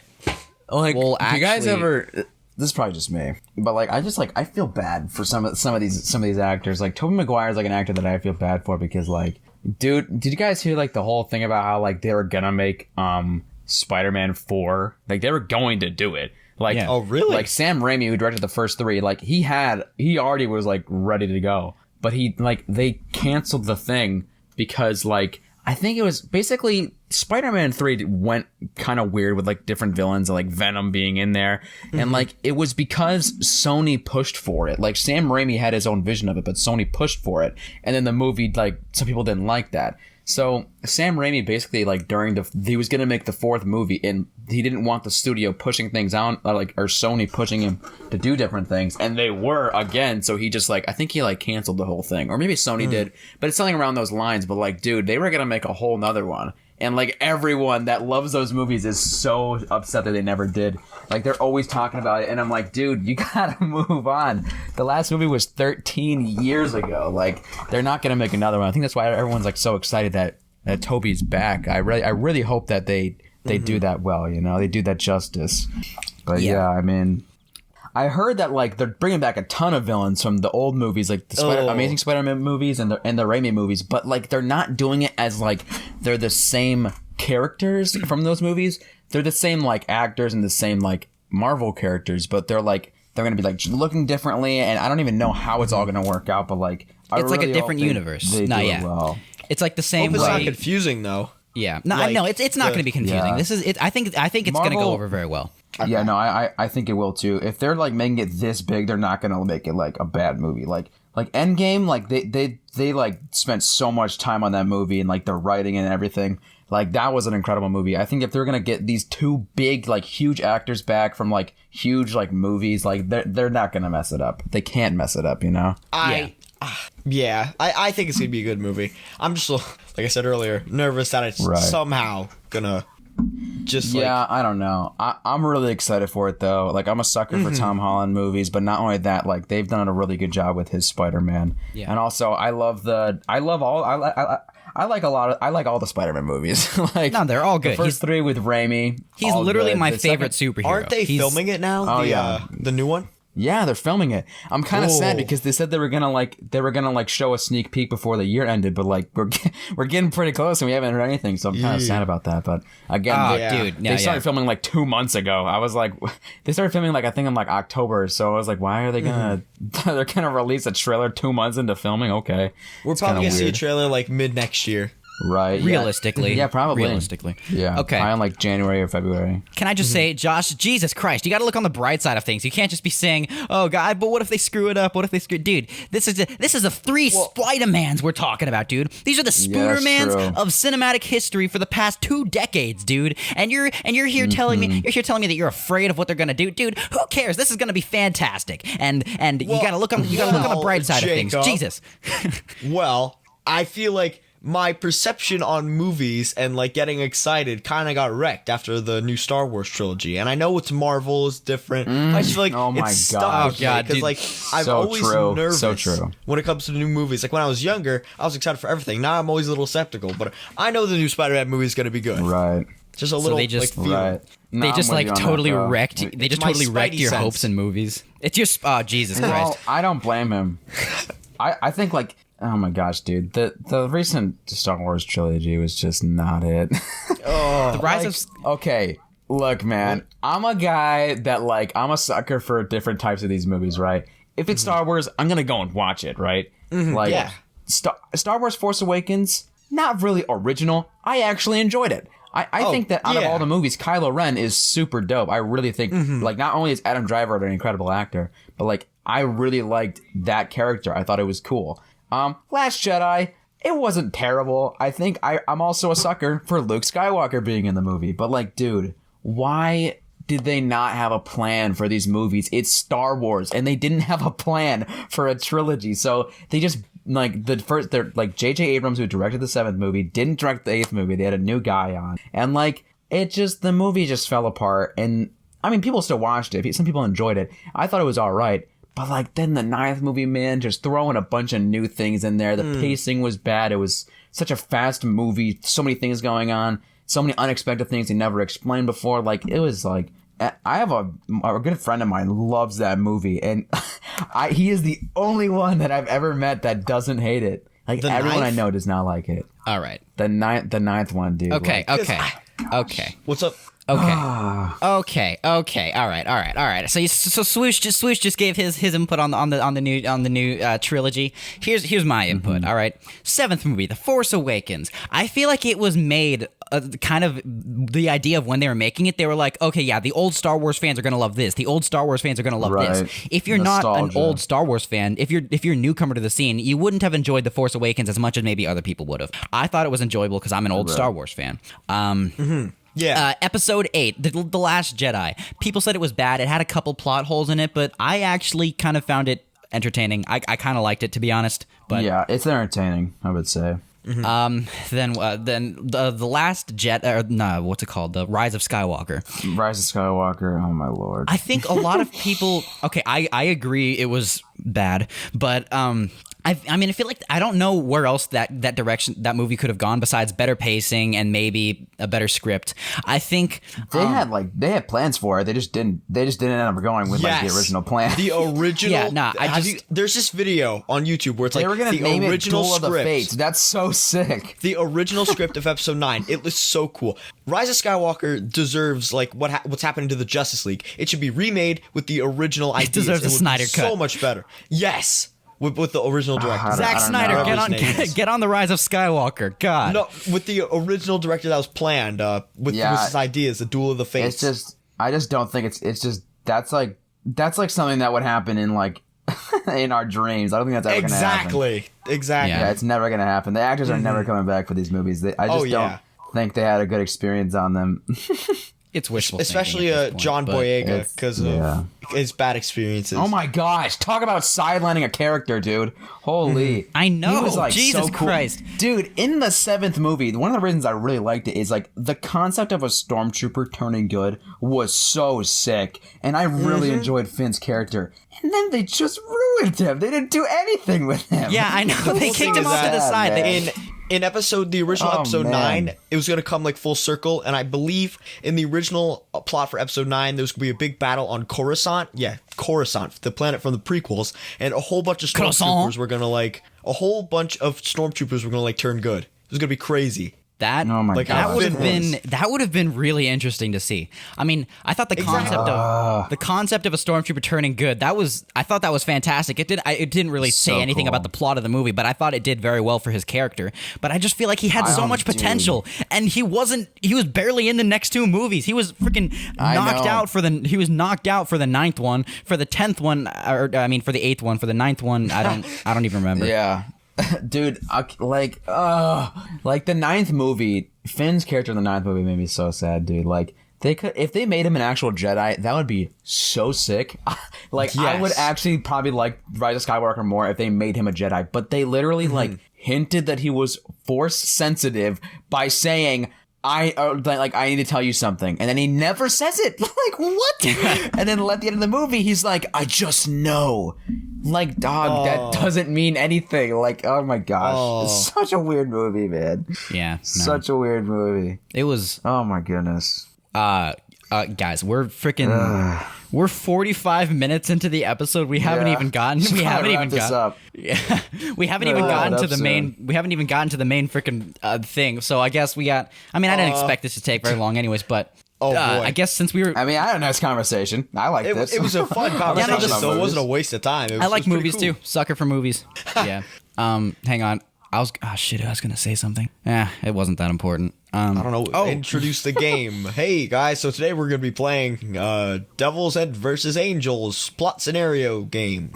Like, Well, do you guys actually- ever? This is probably just me, but like, I feel bad for some of these actors. Like, Tobey Maguire is like an actor that I feel bad for because like, dude, did you guys hear like the whole thing about how like they were gonna make Spider-Man 4? Like they were going to do it. Like, Yeah. Oh really? like Sam Raimi, who directed the first three, like he already was like ready to go, but they canceled the thing because like I think it was basically Spider-Man 3 went kind of weird with like different villains and like Venom being in there, and like it was because Sony pushed for it. Like Sam Raimi had his own vision of it, but Sony pushed for it, and then the movie, like some people didn't like that. So Sam Raimi basically like he was gonna make the fourth movie, and he didn't want the studio pushing things out, or Sony pushing him to do different things, and they were again. So he just like, I think he like canceled the whole thing, or maybe Sony did, but it's something around those lines. But like, dude, they were gonna make a whole nother one, and like everyone that loves those movies is so upset that they never did. Like they're always talking about it, and I'm like, dude, you gotta move on. The last movie was 13 years ago. Like they're not gonna make another one. I think that's why everyone's like so excited that Toby's back. I really hope that they do that well. You know, they do that justice. But yeah, I mean, I heard that like they're bringing back a ton of villains from the old movies, like the Amazing Spider-Man movies and the Raimi movies, but like they're not doing it as like they're the same characters from those movies. They're the same like actors and the same like Marvel characters, but they're gonna be like looking differently, and I don't even know how it's all gonna work out. But like, it's like a different universe. They No, do yeah. it well. It's like the same Hope it's not way. confusing though. Yeah, no, Like, no, it's not going to be confusing. Yeah. This is it. I think it's going to go Marvel- over very well. Yeah, no, I think it will too. If they're like making it this big, they're not gonna make it like a bad movie. Like Endgame, like they like spent so much time on that movie and like the writing and everything. Like that was an incredible movie. I think if they're gonna get these two big like huge actors back from like huge like movies, like they're not gonna mess it up. They can't mess it up, you know. I think it's gonna be a good movie. I'm just like I said earlier, nervous that it's somehow gonna just I don't know. I'm really excited for it though. Like I'm a sucker for Tom Holland movies, but not only that, like they've done a really good job with his Spider-Man. Yeah. And also I like all the Spider-Man movies. Like No, they're all good. The first three with Raimi. He's all literally good. my The favorite second- superhero. Aren't they He's- filming it now? Oh, The new one. Yeah, they're filming it. I'm kind of sad Oh. because they said they were gonna show a sneak peek before the year ended, but like we're getting pretty close and we haven't heard anything, so I'm kind of sad about that. But again, they started filming like 2 months ago. I was like, they started filming like I think in like October, so I was like, why are they gonna they're gonna release a trailer 2 months into filming? Okay, We're It's probably kinda gonna see a weird. trailer like mid next year. Right? Realistically. Yeah, probably. Realistically. Yeah. Okay. Probably in like January or February. Can I just say, Josh, Jesus Christ, you got to look on the bright side of things. You can't just be saying, "Oh God, but what if they screw it up? What if they screw?" Dude, this is a three Spider-Mans we're talking about, dude. These are the Spoodermans true. of cinematic history for the past 2 decades, dude. And you're here telling me that you're afraid of what they're gonna do, dude. Who cares? This is gonna be fantastic. And you gotta look on the bright side of things. Jacob. Jesus. Well, I feel like my perception on movies and like getting excited kind of got wrecked after the new Star Wars trilogy. And I know it's Marvel is different. I just feel like Oh my it's God. stuck Oh with God, because dude. like I'm So always true. nervous So true. when it comes to the new movies. Like when I was younger, I was excited for everything. Now I'm always a little skeptical. But I know the new Spider-Man movie is going to be good. Right. Just a little they just like, feeling. Right. They No, just I'm with you like on totally that, bro. wrecked. They just my totally wrecked Spidey your sense. hopes and movies. It's just Jesus Well, Christ. I don't blame him. I think like, oh my gosh, dude, the recent Star Wars trilogy was just not it. The Rise of Okay, look, man, I'm a guy that like I'm a sucker for different types of these movies, right? If it's Star Wars, I'm gonna go and watch it, right? Like Yeah. Star Wars Force Awakens, not really original. I actually enjoyed it. I think that out of yeah. all the movies, Kylo Ren is super dope. I really think like not only is Adam Driver an incredible actor, but like I really liked that character. I thought it was cool. Last Jedi, it wasn't terrible. I think I'm also a sucker for Luke Skywalker being in the movie. But like, dude, why did they not have a plan for these movies? It's Star Wars, and they didn't have a plan for a trilogy. So they just like they're like J.J. Abrams, who directed the 7th movie, didn't direct the 8th movie. They had a new guy on, and like the movie just fell apart. And I mean, people still watched it. Some people enjoyed it. I thought it was all right. But like then the 9th movie, man, just throwing a bunch of new things in there. The pacing was bad. It was such a fast movie. So many things going on. So many unexpected things they never explained before. Like it was like, I have a good friend of mine loves that movie, and he is the only one that I've ever met that doesn't hate it. Like The everyone I ninth? know does not like it. All right. The ninth one, dude. Okay. like- Okay. What's up? Okay. All right. So Swoosh just gave his input on the new trilogy. Here's my input. All right. 7th movie, The Force Awakens. I feel like it was made kind of the idea of when they were making it. They were like, okay, yeah, the old Star Wars fans are gonna love this. The old Star Wars fans are gonna love this. Right. If you're not an Nostalgia. old Star Wars fan, if you're a newcomer to the scene, you wouldn't have enjoyed The Force Awakens as much as maybe other people would have. I thought it was enjoyable because I'm an old Star Wars fan. Yeah. Episode 8, the Last Jedi. People said it was bad. It had a couple plot holes in it, but I actually kind of found it entertaining. I kind of liked it, to be honest. But yeah, it's entertaining, I would say. then the Last what's it called? The Rise of Skywalker. Rise of Skywalker. Oh my lord. I think a lot of people. Okay, I agree it was bad, but I mean, I feel like I don't know where else that direction that movie could have gone besides better pacing and maybe a better script. I think They had plans for it. They just didn't end up going with like the Yes. original plan. The original. Yeah, nah, there's this video on YouTube where it's They like were gonna the name it original Duel of the script. Fates. That's so sick. The original script of Episode 9. It was so cool. Rise of Skywalker deserves like what's happening to the Justice League. It should be remade with the original ideas. deserves a It would be Snyder cut. So much better. Yes. With the original director. Zack I don't Snyder, know. Whatever his name is. get on the Rise of Skywalker. God. No, with the original director that was planned, with his ideas, the Duel of the Fates. I just don't think it's just that's like something that would happen in like in our dreams. I don't think that's ever gonna happen. Exactly. Yeah, it's never gonna happen. The actors are never coming back for these movies. I just Oh, yeah. don't think they had a good experience on them. It's wishful Especially thinking at this point, John but- Boyega because of his bad experiences. Oh my gosh! Talk about sidelining a character, dude. Holy, I know. He was, like, Jesus so cool. Christ. Dude! In the 7th movie, one of the reasons I really liked it is like the concept of a stormtrooper turning good was so sick, and I really enjoyed Finn's character. And then they just ruined him. They didn't do anything with him. Yeah, I know. They kicked him off to the side. man. In the original Oh, episode man. 9, it was going to come like full circle, and I believe in the original plot for episode 9, there was going to be a big battle on Coruscant. Yeah, Coruscant, the planet from the prequels, and a whole bunch of stormtroopers were going to turn good. It was going to be crazy. That Oh my Like, God. that would have been really interesting to see. I mean, I thought the concept of a stormtrooper turning good, I thought that was fantastic. It didn't really say So anything cool. about the plot of the movie, but I thought it did very well for his character. But I just feel like he had so much potential, and he was barely in the next 2 movies. He was freaking knocked know. out for the 9th one, for the 10th one, or I mean for the 8th one, for the 9th one, I don't even remember. Yeah. Dude, like the 9th movie, Finn's character in the 9th movie made me so sad, dude. Like, if they made him an actual Jedi, that would be so sick. Like, I would Yes. actually probably like Rise of Skywalker more if they made him a Jedi. But they literally like hinted that he was Force sensitive by saying, I need to tell you something, and then he never says it. Like, what? And then at the end of the movie, he's like, I just know. Like, dog, that doesn't mean anything. Like, oh my gosh, it's such a weird movie, man. Yeah, no. Such a weird movie. It was. Oh my goodness. Guys, we're freaking. We're 45 minutes into the episode. We haven't even gotten. We haven't even gotten. Yeah, we haven't even gotten to the main. We haven't even gotten to the main freaking thing. So I guess we got. I mean, I didn't expect this to take very long, anyways. But boy. I guess since we were. I mean, I had a nice conversation. I like this. It was a fun conversation, so it wasn't a waste of time. I like movies too. Sucker for movies. Yeah. Hang on. I was gonna say something. It wasn't that important. I don't know. Introduce the game. Hey guys, so today we're gonna be playing Devils and versus Angels plot scenario game.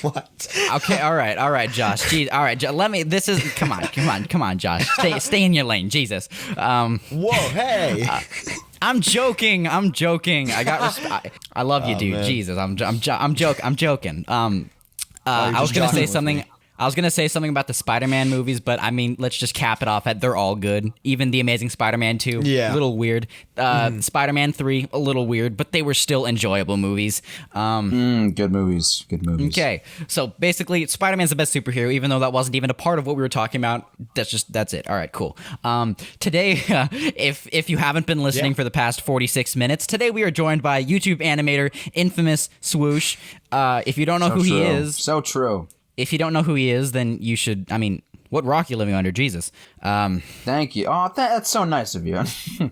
What? Okay, all right, Josh. Jeez, all right, let me. This is come on, Josh. Stay in your lane, Jesus. Whoa, hey. I'm joking. I got. I love you, dude. Man. Jesus, I'm joking. I was gonna say something. I was going to say something about the Spider-Man movies, but I mean, let's just cap it off at they're all good. Even The Amazing Spider-Man 2, a little weird. Spider-Man 3, a little weird, but they were still enjoyable movies. Good movies. Okay, so basically, Spider-Man's the best superhero, even though that wasn't even a part of what we were talking about. That's it. All right, cool. Today, if you haven't been listening for the past 46 minutes, today we are joined by YouTube animator Infamous Swoosh. If you don't know who he is... So true. If you don't know who he is, then you should. I mean, what rock you living under, Jesus? Thank you. Oh, that's so nice of you. He's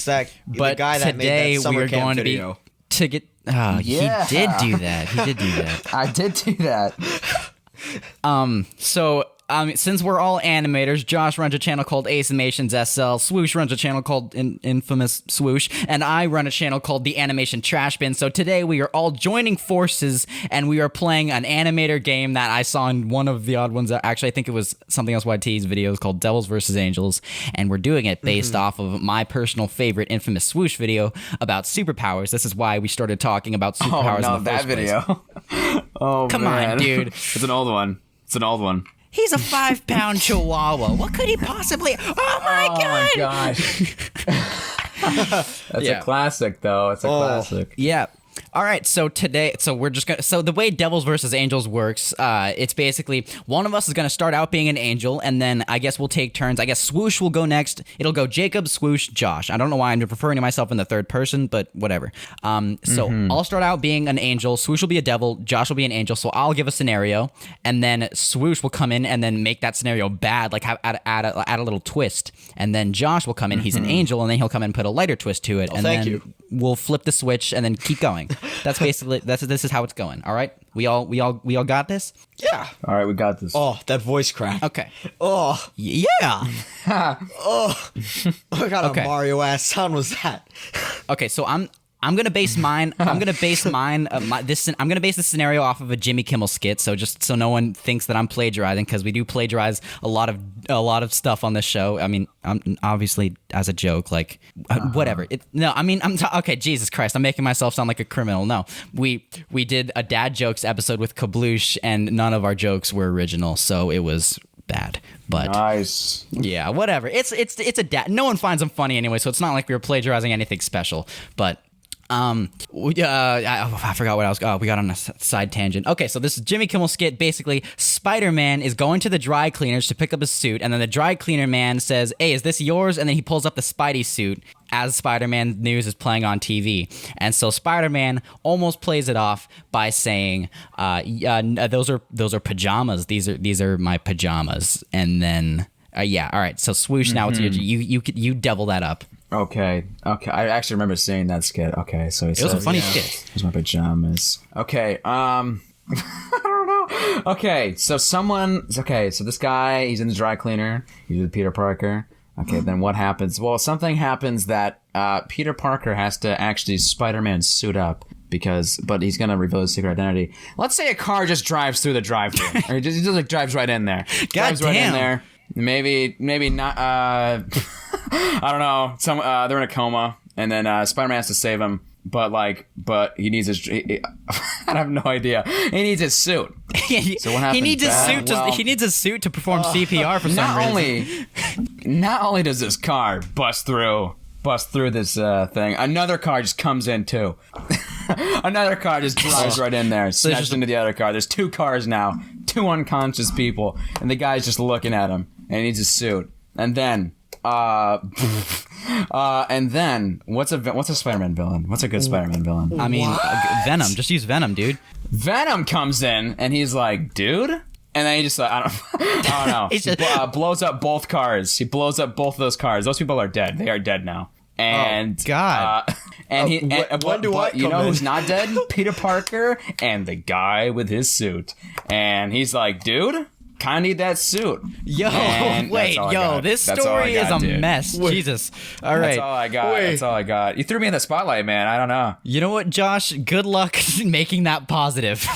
the guy that made that summer camp video. He did do that. I did do that. Since we're all animators, Josh runs a channel called Animations SL, Swoosh runs a channel called Infamous Swoosh, and I run a channel called The Animation Trash Bin. So today we are all joining forces, and we are playing an animator game that I saw in one of the odd ones. Actually, I think it was something else YT's videos called Devils vs. Angels, and we're doing it based off of my personal favorite Infamous Swoosh video about superpowers. This is why we started talking about superpowers in the first video. Come on, dude. It's an old one. He's a 5-pound chihuahua. What could he possibly... Oh, my gosh. That's a classic, though. It's a classic. Yeah. All right, so today, we're just gonna. So the way Devils versus Angels works, it's basically one of us is gonna start out being an angel, and then I guess we'll take turns. I guess Swoosh will go next. It'll go Jacob, Swoosh, Josh. I don't know why I'm referring to myself in the third person, but whatever. I'll start out being an angel. Swoosh will be a devil. Josh will be an angel. So I'll give a scenario, and then Swoosh will come in and then make that scenario bad, like add a little twist, and then Josh will come in. He's an angel, and then he'll come in and put a lighter twist to it, and then we'll flip the switch and then keep going. That's basically this is how it's going. All right, we all got this. Yeah. All right, we got this. Oh, that voice crack. Okay. Oh yeah. What kind of Mario ass sound was that? Okay, so I'm gonna base mine. I'm gonna base this scenario off of a Jimmy Kimmel skit. So just so no one thinks that I'm plagiarizing, because we do plagiarize a lot of stuff on this show. I mean, obviously as a joke, like whatever. Okay, Jesus Christ, I'm making myself sound like a criminal. No, we did a dad jokes episode with Kabloosh, and none of our jokes were original, so it was bad. But nice. Yeah, whatever. It's a dad. No one finds them funny anyway, so it's not like we were plagiarizing anything special. But I forgot what I was. Oh, we got on a side tangent. Okay, so this is Jimmy Kimmel skit. Basically, Spider-Man is going to the dry cleaners to pick up his suit, and then the dry cleaner man says, "Hey, is this yours?" And then he pulls up the Spidey suit as Spider-Man news is playing on TV. And so Spider-Man almost plays it off by saying, "Those are pajamas. These are my pajamas." And then, all right. So Swoosh, now it's you devil that up. Okay. I actually remember seeing that skit. Okay, so it was a funny skit. Here's my pajamas. Okay, I don't know. Okay, so this guy, he's in the dry cleaner. He's with Peter Parker. Okay, then what happens? Well, something happens that Peter Parker has to actually Spider-Man suit up but he's gonna reveal his secret identity. Let's say a car just drives through the drive-thru, or he just like drives right in there. Drives right in there. Maybe not. I don't know. They're in a coma, and then Spider-Man has to save him. But he needs his. I have no idea. He needs his suit. So what happens? He needs his Bad? suit. Well, he needs his suit to perform CPR for some reason. Not only does this car bust through this thing, another car just comes in too. Another car just drives right in there, smashes into the other car. There's 2 cars now, 2 unconscious people, and the guy's just looking at him, and he needs his suit. And then, what's a Spider-Man villain? What's a good Spider-Man villain? I mean, Venom. Just use Venom, dude. Venom comes in, and he's like, dude? And then he just, I don't know. He blows up both cars. He blows up both of those cars. Those people are dead. They are dead now. And God. When do I come you know in? who's not dead? Peter Parker and the guy with his suit. And he's like, dude, kind of need that suit. This story is a mess. Wait. Jesus. All right. That's all I got. Wait. That's all I got. You threw me in the spotlight, man. I don't know. You know what, Josh? Good luck making that positive.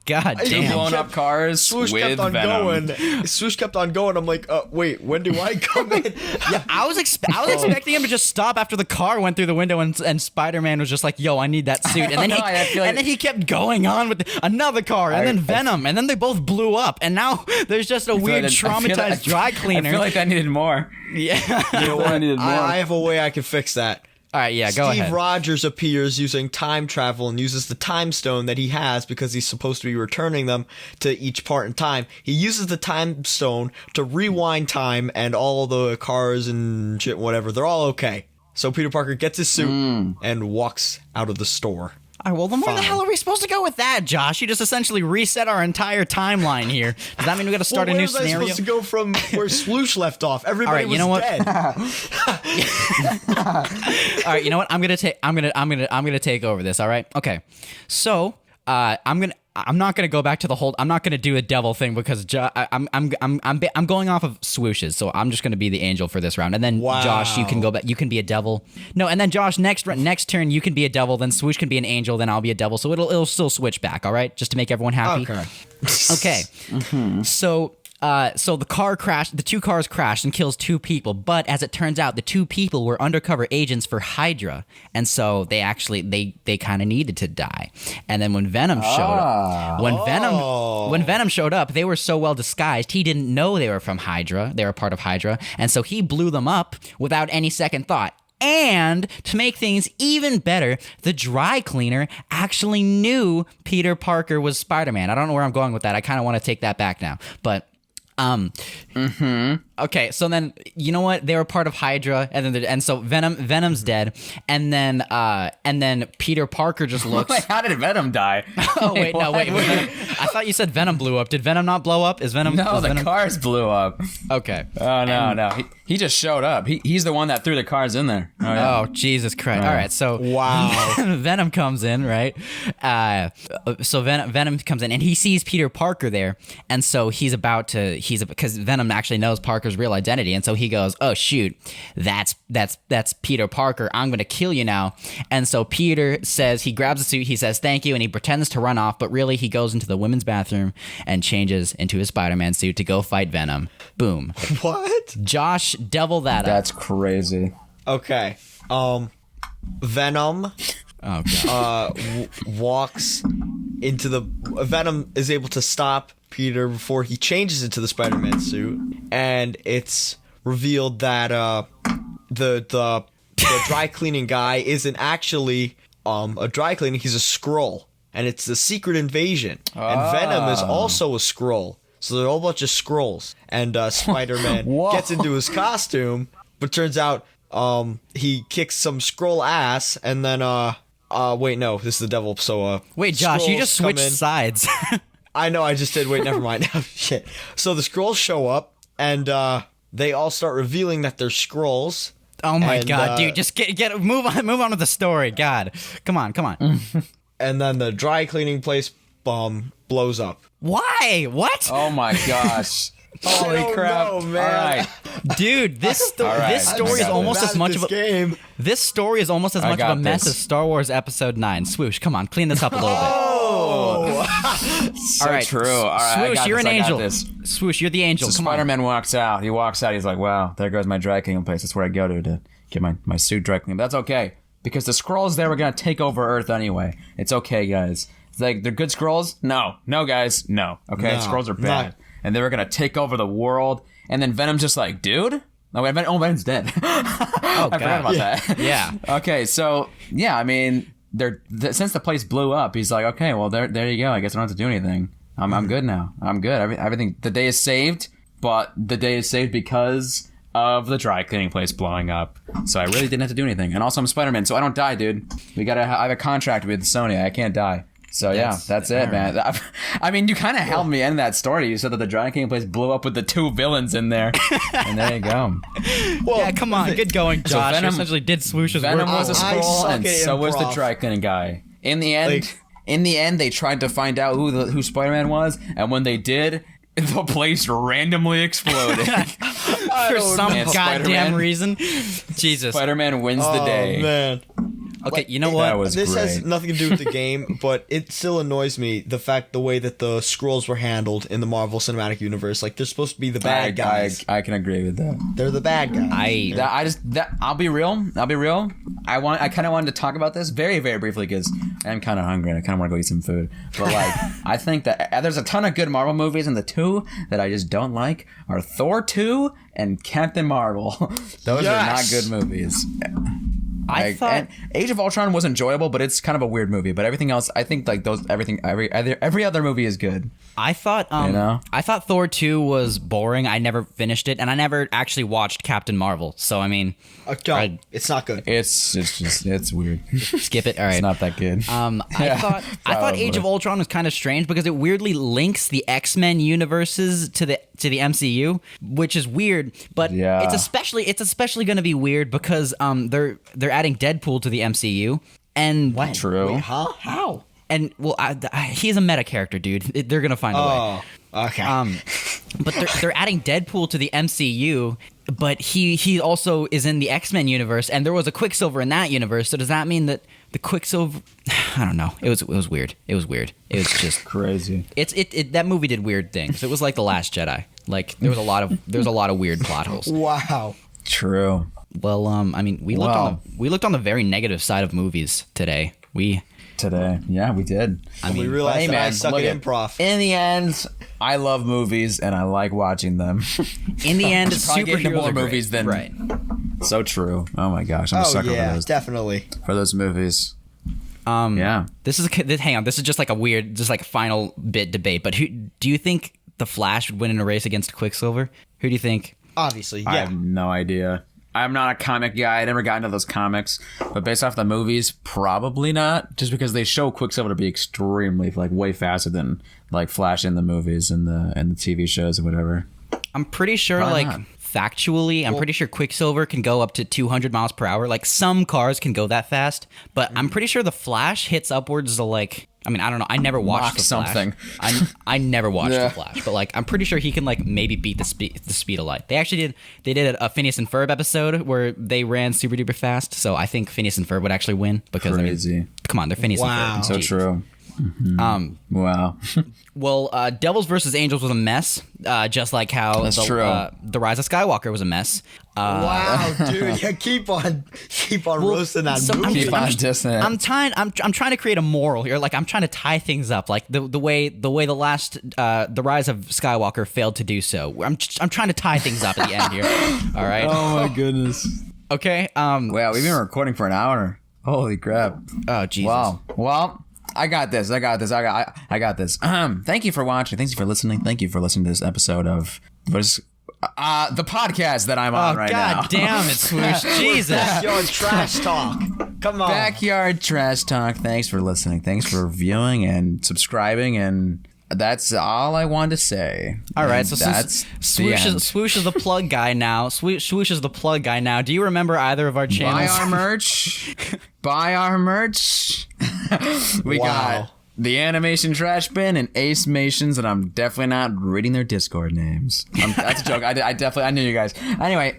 God Two damn. blown up cars Swoosh with kept on Venom. going. Swoosh kept on going. I'm like, wait, when do I come in? Yeah, I was expecting him to just stop after the car went through the window and Spider-Man was just like, "Yo, I need that suit." And then then he kept going on with another car and then Venom and then they both blew up and now there's just a weird traumatized dry cleaner. I feel like I needed more. Yeah. You know what? I needed more. I have a way I can fix that. All right, yeah, go ahead. Steve Rogers appears using time travel and uses the time stone that he has because he's supposed to be returning them to each part in time. He uses the time stone to rewind time and all the cars and shit, whatever, they're all okay. So Peter Parker gets his suit and walks out of the store. All right, well, then where the hell are we supposed to go with that, Josh? You just essentially reset our entire timeline here. Does that mean we got to start a new scenario? Where was I supposed to go from where Swoosh left off? Everybody was dead. All right, you know what? I'm gonna take over this. All right, okay. So I'm not gonna go back to the whole. I'm not gonna do a devil thing because I'm going off of swooshes. So I'm just gonna be the angel for this round, and then Josh, you can go back. You can be a devil. No, and then Josh, next turn you can be a devil. Then Swoosh can be an angel. Then I'll be a devil. So it'll still switch back. All right, just to make everyone happy. Okay. Okay. So the 2 cars crashed and kills 2 people, but as it turns out, the 2 people were undercover agents for Hydra, and so they kind of needed to die. And then when Venom showed up, they were so well disguised, he didn't know they were from Hydra. They were part of Hydra, and so he blew them up without any second thought. And to make things even better, the dry cleaner actually knew Peter Parker was Spider-Man. I don't know where I'm going with that. I kind of want to take that back now, but okay, so then you know what? They were part of Hydra, and so Venom's dead, and then Peter Parker just looks. Wait, how did Venom die? Oh wait, no, wait. I thought you said Venom blew up. Did Venom not blow up? Is Venom? No, Venom... cars blew up. Okay. Oh no. He just showed up. He's the one that threw the cars in there. Oh, yeah. Oh Jesus Christ! All right, so wow, Venom comes in, right? So Venom comes in, and he sees Peter Parker there, and so because Venom actually knows Parker's real identity, and so he goes, "Oh shoot, that's Peter Parker. I'm gonna kill you now." And so Peter says, he grabs the suit, he says thank you, and he pretends to run off, but really he goes into the women's bathroom and changes into his Spider-Man suit to go fight Venom. Boom. What? Josh, double that up. That's crazy. Okay. Venom. Oh god. Walks into the. Venom is able to stop Peter before he changes into the Spider-Man suit, and it's revealed that the dry cleaning guy isn't actually a dry cleaning. He's a Skrull, and it's the secret invasion. And Venom is also a Skrull. So there's a whole bunch of Skrulls, and Spider-Man gets into his costume, but turns out he kicks some Skrull ass, and then wait, no, this is the devil. So wait, Josh, Skrulls you just switched sides. I know, I just did. Wait, never mind. Shit. So the Skrulls show up, and they all start revealing that they're Skrulls. Oh my god, dude! Just move on with the story. God, come on. And then the dry cleaning place blows up. Why? What? Oh my gosh! Holy crap! know, man. All right, dude, this story is almost as much of a game. This story is almost as much of a mess as Star Wars Episode 9. Swoosh, come on, clean this up a little bit. So all right, true. All right, Swoosh, you're an angel. Swoosh, you're the angel. So Come Spider-Man walks out. He walks out. He's like, "Wow, there goes my dry cleaning place. That's where I go to get my suit dry cleaned." But that's okay because the Skrulls there were gonna take over Earth anyway. It's okay, guys. It's like, they're good Skrulls? No, guys, no. Okay, No, Skrulls are bad, not- and they were gonna take over the world. And then Venom's just like, dude. No, wait, Venom's dead. I forgot about that. Yeah. Okay, so yeah, I mean, since the place blew up, he's like, okay, well, there you go. I guess I don't have to do anything. I'm good now. I'm good. Everything. The day is saved, but the day is saved because of the dry cleaning place blowing up. So I really didn't have to do anything. And also, I'm Spider-Man, so I don't die, dude. I have a contract with Sony. I can't die. So that's it, man. I mean, you kind of helped me end that story. You said that the dry cleaning place blew up with the 2 villains in there, and there you go. Well, Yeah, come on, good going, Josh. Venom- you essentially did Swoosh's work. Venom was a I Skrull, suck and at so was the improv. dry cleaning guy. In the end, they tried to find out who Spider-Man was, and when they did, the place randomly exploded. For some know. goddamn Spider-Man- reason. Jesus. Spider-Man wins the day. Oh man. Okay, you know That what? was This has great. nothing to do with the game, but it still annoys me the way that the Skrulls were handled in the Marvel Cinematic Universe. Like they're supposed to be the bad guys. I can agree with that. They're the bad guys. I'll be real. I kind of wanted to talk about this very, very briefly because I'm kind of hungry and I kind of want to go eat some food. But like, I think that there's a ton of good Marvel movies, and the 2 that I just don't like are Thor 2 and Captain Marvel. Those are not Yes. good movies. I thought And Age of Ultron was enjoyable, but it's kind of a weird movie. But everything else, I think like every other movie is good. I thought You know? I thought Thor 2 was boring. I never finished it, and I never actually watched Captain Marvel. So I mean, Don't. It's not good. It's weird. skip it. All right. It's not that good. I thought Age of Ultron was kind of strange because it weirdly links the X-Men universes to the MCU, which is weird. But Yeah. it's especially going to be weird because they're adding Deadpool to the MCU, and True. Wait, huh? How? and well, he's a meta character, dude. They're gonna find a way. Oh, okay. But they're adding Deadpool to the MCU, but he also is in the X-Men universe, and there was a Quicksilver in that universe. So does that mean that the Quicksilver? I don't know. It was weird. It was weird. It was just Crazy. it that movie did weird things. It was like The Last Jedi. Like there was a lot of weird plot holes. Wow. True. Well, I mean, we looked on the very negative side of movies today. Today. Yeah, we did. I mean, We realized Hey, that I man, suck look at at- improv. In the end, I love movies and I like watching them. in the end, Probably get into superheroes more are great. movies than- right. So true. Oh my gosh, I'm a Oh sucker yeah, definitely. for those movies. Um, Yeah. Hang on. This is just like a weird, just like a final bit debate. But who do you think the Flash would win in a race against Quicksilver? Who do you think? Obviously, I yeah. have no idea. I'm not a comic guy. I never got into those comics. But based off the movies, probably not. Just because they show Quicksilver to be extremely, like, way faster than, like, Flash in the movies and the TV shows or whatever. I'm pretty sure, Why like, not? factually, I'm pretty sure Quicksilver can go up to 200 miles per hour. Like, some cars can go that fast, but I'm pretty sure the Flash hits upwards to, like, I mean, I don't know. I never watched Mach the something. Flash. I never watched Yeah. the Flash, but like, I'm pretty sure he can like maybe beat the speed of light. They did a Phineas and Ferb episode where they ran super duper fast. So I think Phineas and Ferb would actually win because I mean, Crazy. come on, they're Phineas Wow. and Ferb. So Jeez. true. Wow. Well, Devils versus Angels was a mess, just like how That's true. The Rise of Skywalker was a mess. Wow, dude, yeah, keep on roasting that so movie. Keep on dissing it. I'm trying to create a moral here. Like I'm trying to tie things up. Like the way the last the Rise of Skywalker failed to do so. I'm trying to tie things up at the end here. All right. Oh my goodness. Okay. Wow, we've been recording for an hour. Holy crap. Oh Jesus. Wow. Well, I got this. I got this. Thank you for watching. Thank you for listening. Thank you for listening to this episode of the podcast that I'm on right now. God damn it, Swoosh. Jesus. Backyard trash talk. Come on. Backyard Trash Talk. Thanks for listening. Thanks for viewing and subscribing, and that's all I wanted to say. All right, And so that's since Swoosh is the plug guy now. Swoosh is the plug guy now. Do you remember either of our channels? Buy our merch. Buy our merch. We Wow. got the Animation Trash Bin and Ace Mations, and I'm definitely not reading their Discord names. That's a joke. I knew you guys. Anyway,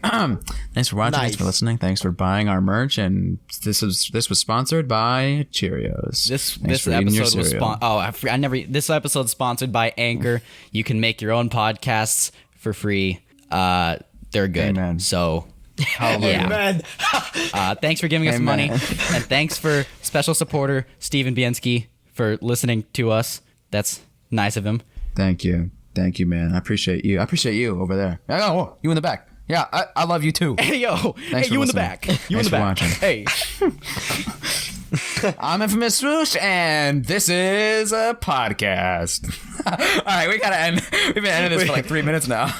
thanks for watching. Nice. Thanks for listening. Thanks for buying our merch. And this was sponsored by Cheerios. This Thanks for eating your episode was cereal. This episode's sponsored by Anchor. You can make your own podcasts for free. They're good. Amen. So Hallelujah. Man. thanks for giving us Amen. money, and thanks for special supporter Steven Biensky for listening to us. That's nice of him. Thank you, man. I appreciate you. I appreciate you over there. Oh, you in the back. Yeah, I love you too. Hey, yo. Thanks Hey, you in the listening. back. You in Thanks the for back. watching. Hey. I'm Infamous Swoosh, and this is a podcast. All right, we gotta end. We've been ending this for like 3 minutes now.